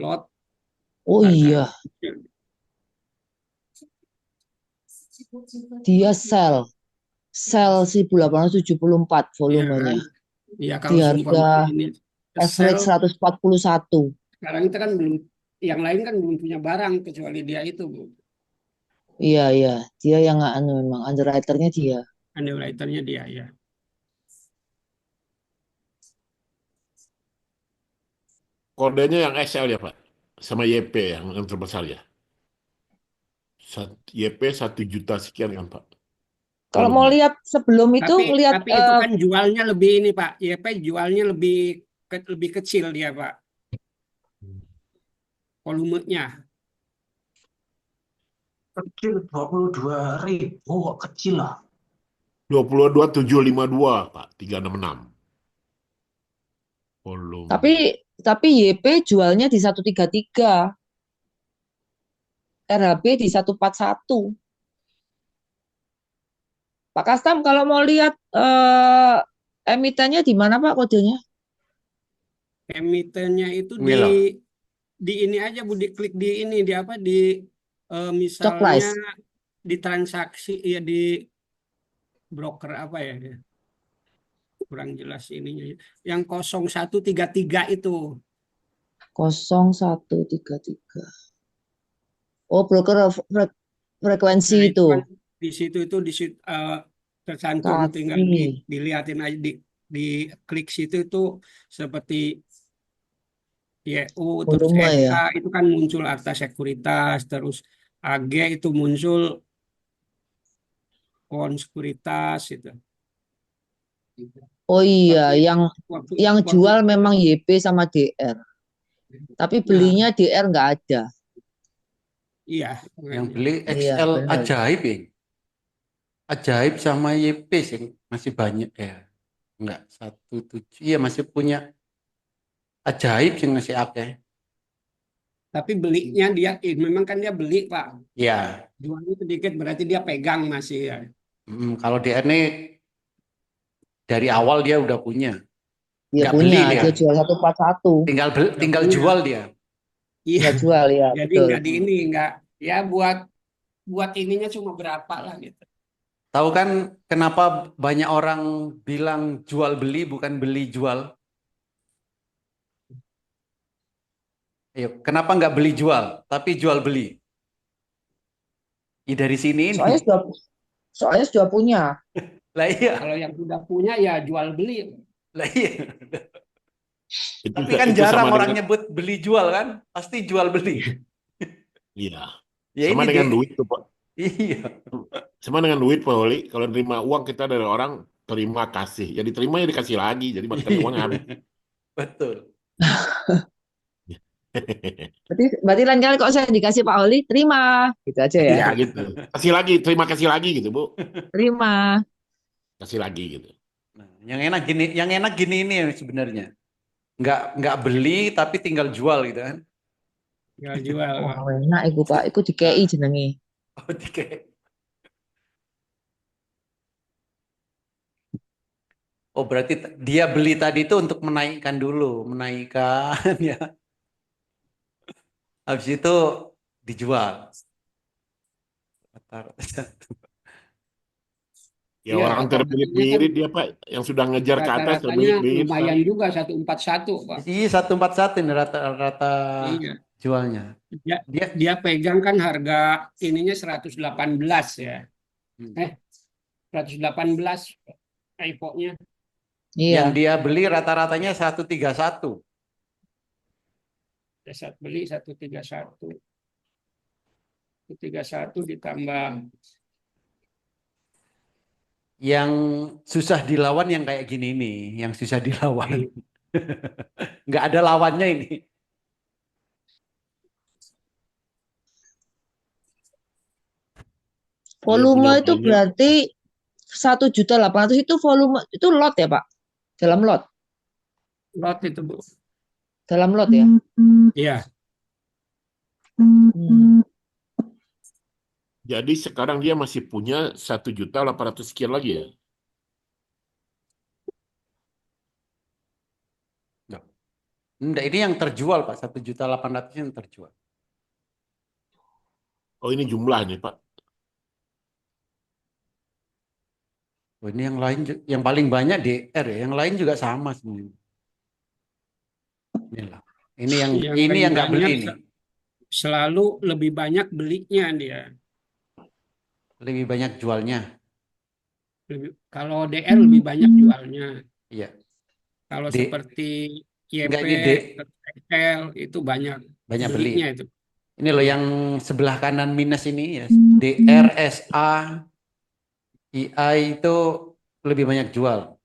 lot oh harga. iya, dia sell 1874 Iya kan? volumenya. Iya Di kalau harga seumpama ini sell average 141. sekarang itu kan belum yang lain kan belum punya barang kecuali dia itu, Bu. Iya, iya, dia yang anu memang underwriternya dia. Underwriternya dia ya. Kodenya yang XL ya, Pak? Sama YP yang terbesar ya? YP 1 juta sekian kan, Pak? Kalau mau Volume. lihat sebelum itu Tapi lihat tapi itu kan jualnya lebih ini Pak. YP jualnya lebih kecil dia Pak. Volumenya. Kecil 22.000, kok kecil lah. 22.752, Pak. 366. Volume. tapi YP jualnya di 133, RHB di 141. Pak Kastam kalau mau lihat emitennya di mana Pak kodenya? Emitennya itu Ini loh. di ini aja Bu, diklik di ini di apa Stock misalnya price. di transaksi ya di broker apa ya dia. Kurang jelas ininya. Yang 0133 itu. 0133. Oh, broker frekuensi Nah, itu itu. kan di situ tercantum tinggal Kaki. dilihatin aja di klik situ itu seperti YU terus Volume SK ya. itu kan muncul Arta Sekuritas terus AG itu muncul Kon Sekuritas itu. Oh iya, Waktu yang waktu jual memang YP sama DR. Tapi nah belinya DR nggak ada. iya Yang makanya. beli Iya, XL benar. ajaib ya. Ajaib sama YP sih masih banyak ya. Enggak, 17. Iya masih punya ajaib sih masih akeh. Tapi belinya dia memang kan dia beli Pak. Ya, Jualnya sedikit berarti dia pegang masih ya. kalau DR ini dari awal dia udah punya. Dia Nggak beli punya, dia. dia jual 141. Udah Tinggal punya. jual dia. Iya. Nggak jual ya, Jadi betul. nggak di ini nggak ya buat ininya cuma berapa lah gitu. Tahu kan kenapa banyak orang bilang jual beli bukan beli jual? Ayo, kenapa nggak beli jual, tapi jual beli? Dari sini ini. Soalnya sudah punya. Lah iya, Kalau yang sudah punya ya jual beli. lah iya. Tapi kan Itu jarang sama orang dengan nyebut beli jual kan, pasti jual beli. iya, Ya sama ini dengan duit tuh Pak. Iya, Sama dengan duit Pak Oli. Kalau nerima uang kita dari orang, terima kasih. Ya diterima ya dikasih lagi. Jadi makanya iya. uang habis. Betul. Berarti lain kali kalau saya dikasih Pak Oli, terima. Gitu aja ya. Iya gitu. Kasih lagi, terima kasih lagi gitu Bu. Terima. Kasih lagi gitu. Nah, yang enak gini ini sebenarnya. Nggak beli tapi tinggal jual gitu kan. Jual-jual. Oh, enak iku Pak. Iku dikei jenenge. Oh, Oh, berarti dia beli tadi itu untuk menaikkan dulu, menaikkan ya. Habis itu dijual. Ya Iya, orang rata-ratanya kan terbelit-belit dia Pak. Yang sudah ngejar ke atas rata-ratanya terbelit-belit Pak. lumayan juga 141, Pak. Iya 141 ini rata-rata Iya. jualnya. Dia, Dia dia pegang kan harga ininya 118 ya. Hmm. 118 iPhone-nya. yang Iya. dia beli rata-ratanya 131. Ada saat beli 131. 131 ditambah Yang susah dilawan yang kayak gini nih, yang susah dilawan. Nggak ada lawannya ini. Volume punya itu banyak. berarti 1.800.000 itu volume itu lot ya Pak? Dalam lot. lot itu, Bu. Dalam lot ya. Iya. Hmm. Jadi sekarang dia masih punya 1.800.000 sekian lagi ya. Enggak, ini yang terjual Pak, 1.800.000 yang terjual. Oh ini jumlah nih Pak. Oh, ini yang lain yang paling banyak DR ya, yang lain juga sama semuanya. Inilah. Ini yang Yang ini yang nggak beli banyak nih. selalu lebih banyak belinya dia. Lebih banyak jualnya. Kalau DR lebih banyak jualnya. Iya. Kalau D seperti YP, enggak ini XL itu banyak banyak beli. belinya itu. Ini loh yang sebelah kanan minus ini ya. DR, SA, AI itu lebih banyak jual.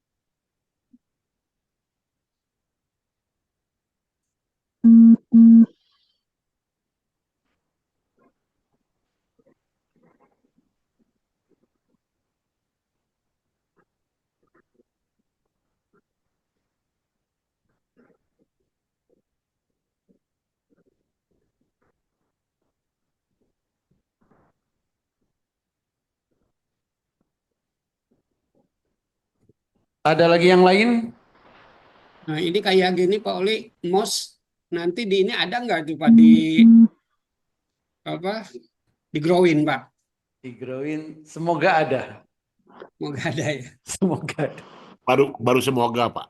Ada lagi yang lain? Nah, ini kayak gini Pak Oli, MOS nanti di ini ada nggak tuh Pak di apa? Di growin Pak? Digrowin, semoga ada. Semoga ada ya. Semoga ada. Baru semoga Pak.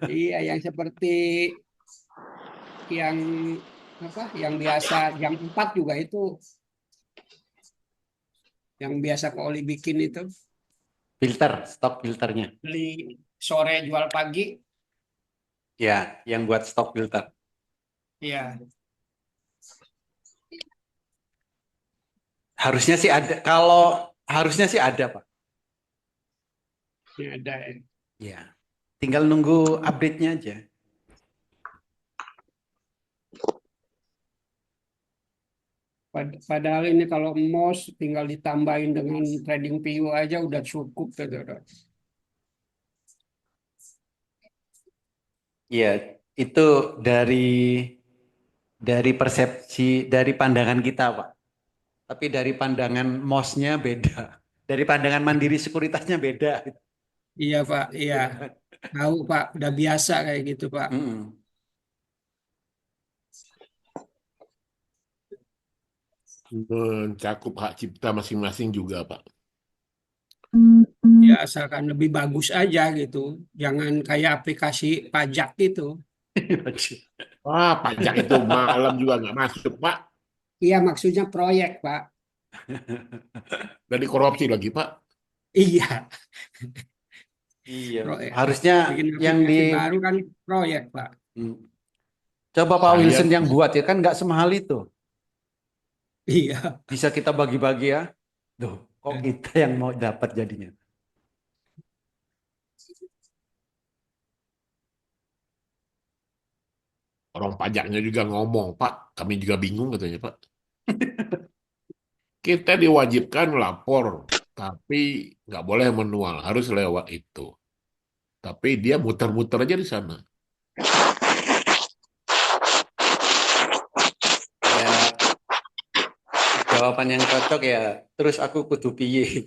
Iya, yang seperti yang apa? Yang biasa jam 4 juga itu yang biasa Pak Oli bikin itu Filter, stok filternya. beli sore jual pagi. Ya, yang buat stok filter. Iya. Harusnya sih ada. Kalau harusnya sih ada, Pak. Ini ada ya. Ya. Tinggal nunggu update-nya aja. Padahal ini kalau MOS tinggal ditambahin dengan trading view aja udah cukup gitu. Iya, itu dari persepsi, dari pandangan kita, Pak. Tapi dari pandangan MOS-nya beda. Dari pandangan Mandiri Sekuritasnya beda. Iya Pak, iya. Tahu Pak, udah biasa kayak gitu Pak. Mm-mm. Mencakup hak cipta masing-masing juga Pak. Ya asalkan lebih bagus aja gitu. Jangan kayak aplikasi pajak gitu. Wah, pajak itu malam juga nggak masuk, Pak. Iya, maksudnya proyek, Pak. Dan dikorupsi lagi, Pak. Iya, Iya, proyek. harusnya Bikin yang di aplikasi baru kan proyek, Pak. Hmm. Coba Pak Saya Wilson yang buat ya kan nggak semahal itu. Iya. Bisa kita bagi-bagi ya. Duh, kok kita yang mau dapat jadinya. orang pajaknya juga ngomong, Pak, kami juga bingung katanya, Pak. Kita diwajibkan lapor, tapi nggak boleh manual, harus lewat itu. Tapi dia muter-muter aja di sana. Ya, jawaban yang cocok ya. Terus aku kudu piye.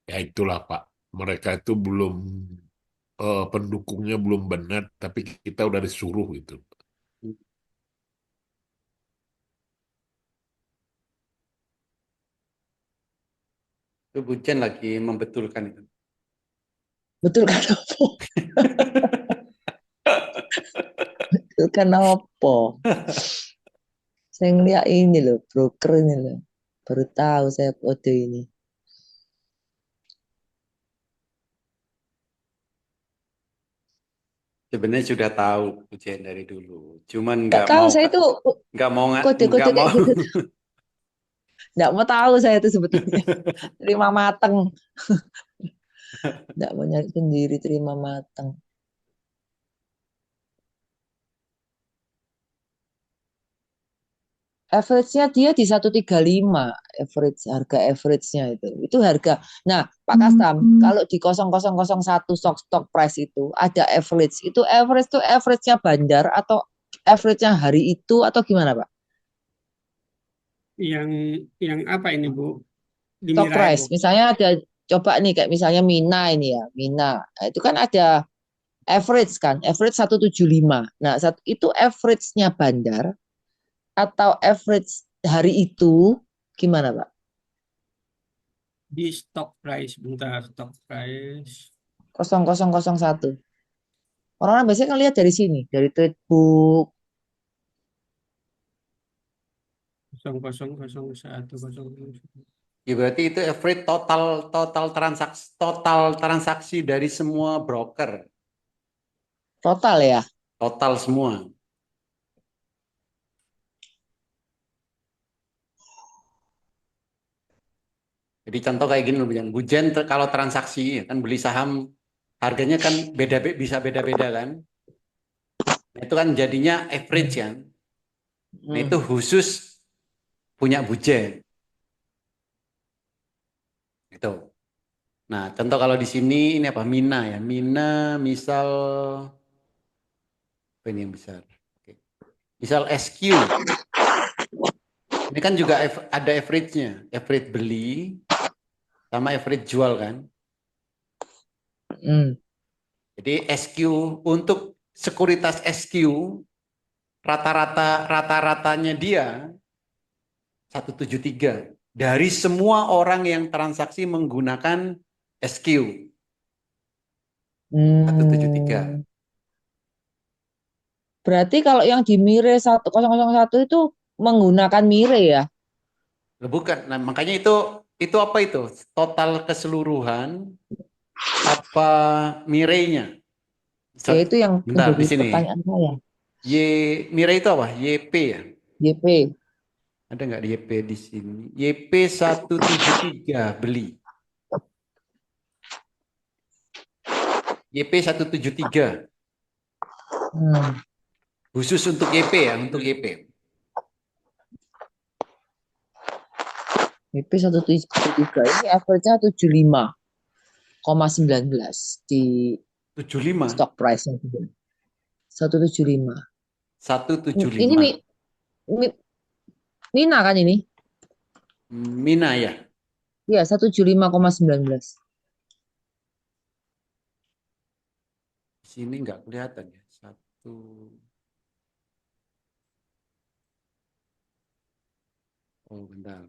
Ya itulah, Pak. Mereka itu belum pendukungnya belum benar, tapi kita udah disuruh itu. Itu Bujen lagi membetulkan itu. Betul kan apa? Betul kan apa? Saya ngeliat ini loh, broker ini loh. Baru tahu saya kode ini. Sebenarnya sudah tahu Bujen dari dulu. Cuman Nggak tahu saya itu kode-kode nggak mau. kayak gitu. Nggak mau tahu saya itu sebetulnya. Terima mateng. Nggak mau nyari sendiri, terima mateng. Average-nya dia di 135, harga average-nya itu. Itu harga. Nah, Pak Kastam, kalau di 0001 stock price itu ada average. Itu average-nya bandar atau average-nya hari itu atau gimana, Pak? Yang apa ini, Bu? Di Stock Mira price. Ebo. Misalnya ada coba nih kayak misalnya Mina ini ya, Mina. Nah, itu kan ada average kan, average 175. Nah, itu average-nya bandar atau average hari itu gimana, Pak? Di stock price, bentar, stock price 0001. Orang-orang biasanya kan lihat dari sini, dari trade book. 0001. Ya berarti itu average total transaksi dari semua broker. Total ya. Total semua. Jadi contoh kayak gini loh, Bujen kalau transaksi ya kan beli saham harganya kan bisa beda-beda kan. Nah, itu kan jadinya average kan. Nah itu Hmm. khusus punya Bujen. Itu. Nah contoh kalau di sini ini apa Mina ya. Mina misal apa ini yang besar. Oke. Misal SQ. Ini kan juga ada average-nya. Average beli sama average jual kan. Hmm. Jadi SQ untuk sekuritas SQ rata-ratanya dia 173 dari semua orang yang transaksi menggunakan SQ 173. Hmm. Berarti kalau yang di Mire 1001 itu menggunakan Mire ya? Bukan. Nah, makanya itu apa itu? Total keseluruhan apa mirainya? Ya itu yang Bentar menjadi di sini. pertanyaan saya. Y mirai itu apa? YP ya? YP. Ada nggak YP di sini? YP 173 beli. YP 173 Hmm. khusus untuk YP ya, untuk YP. YP 173 ini average-nya 75,19 di 75 stock price-nya. 175. 175. Ini Mina kan ini? Mina ya. Iya, 175,19. Di sini nggak kelihatan ya. Oh bentar,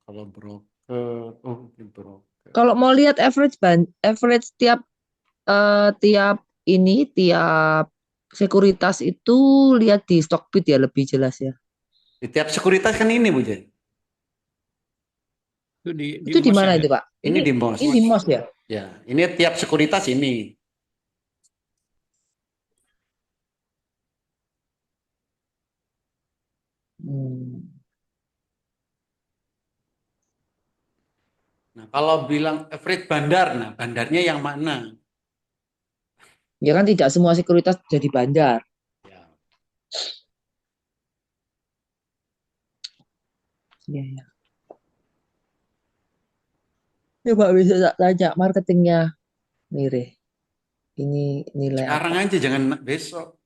kalau broker, oh ini broker. Kalau mau lihat average tiap tiap sekuritas itu lihat di Stockbit ya lebih jelas ya. Di tiap sekuritas kan ini Bu Jen. Itu di Itu di MOS mana ya. itu Pak? Ini di MOS. Ini di MOS ya? Ya, ini tiap sekuritas ini. Hmm. Nah, kalau bilang average bandar, nah bandarnya yang mana? Ya kan tidak semua sekuritas jadi bandar. Ya. Iya ya. Coba bisa tak tanya marketingnya Mire. Ini nilai Sekarang apa? aja, jangan besok.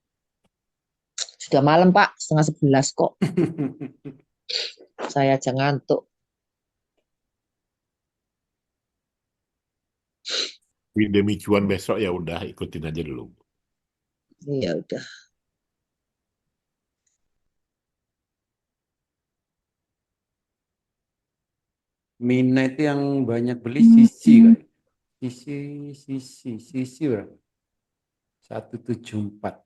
Sudah malam Pak, 10:30 kok. Saya aja ngantuk. Demi cuan besok ya udah ikutin aja dulu. Iya udah. Mina itu yang banyak beli sisi kan? Sisi berapa? 174.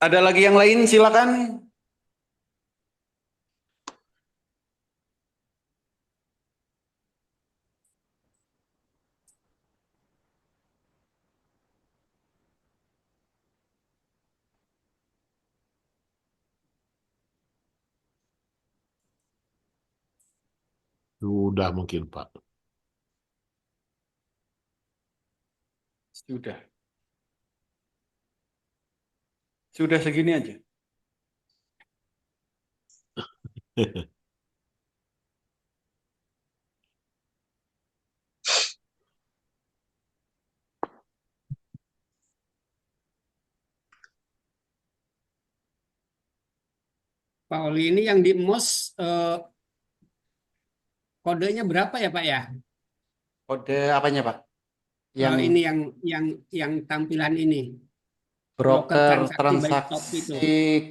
Ada lagi yang lain, silakan. Sudah mungkin Pak. Sudah. Sudah segini aja. Pak Oli, ini yang di MOS kodenya berapa ya Pak ya? Kode apanya Pak? Yang Ini yang tampilan ini. Broker broker transaksi by stock itu.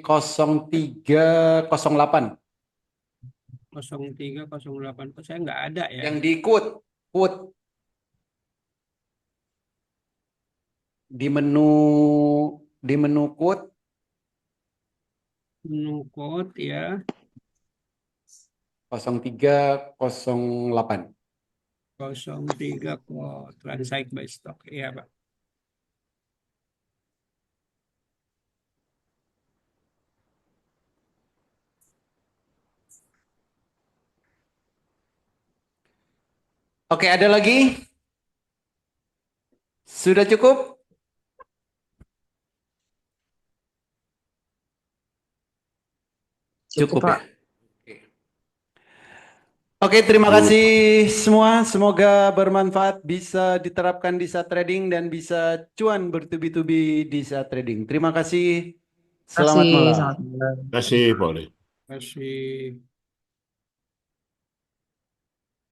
transaksi 0308. 0308. Kok saya nggak ada ya? Yang di quote di menu quote Menu code ya. 0308. 03 kok transaksi by stock. Iya Pak. Oke, ada lagi? Sudah cukup? Cukup ya? Pak. Oke, terima kasih semua. Semoga bermanfaat, bisa diterapkan di saat trading dan bisa cuan bertubi-tubi di saat trading. Terima kasih. Selamat Kasih, malam. selamat malam. Terima kasih Pak Oli. Kasih.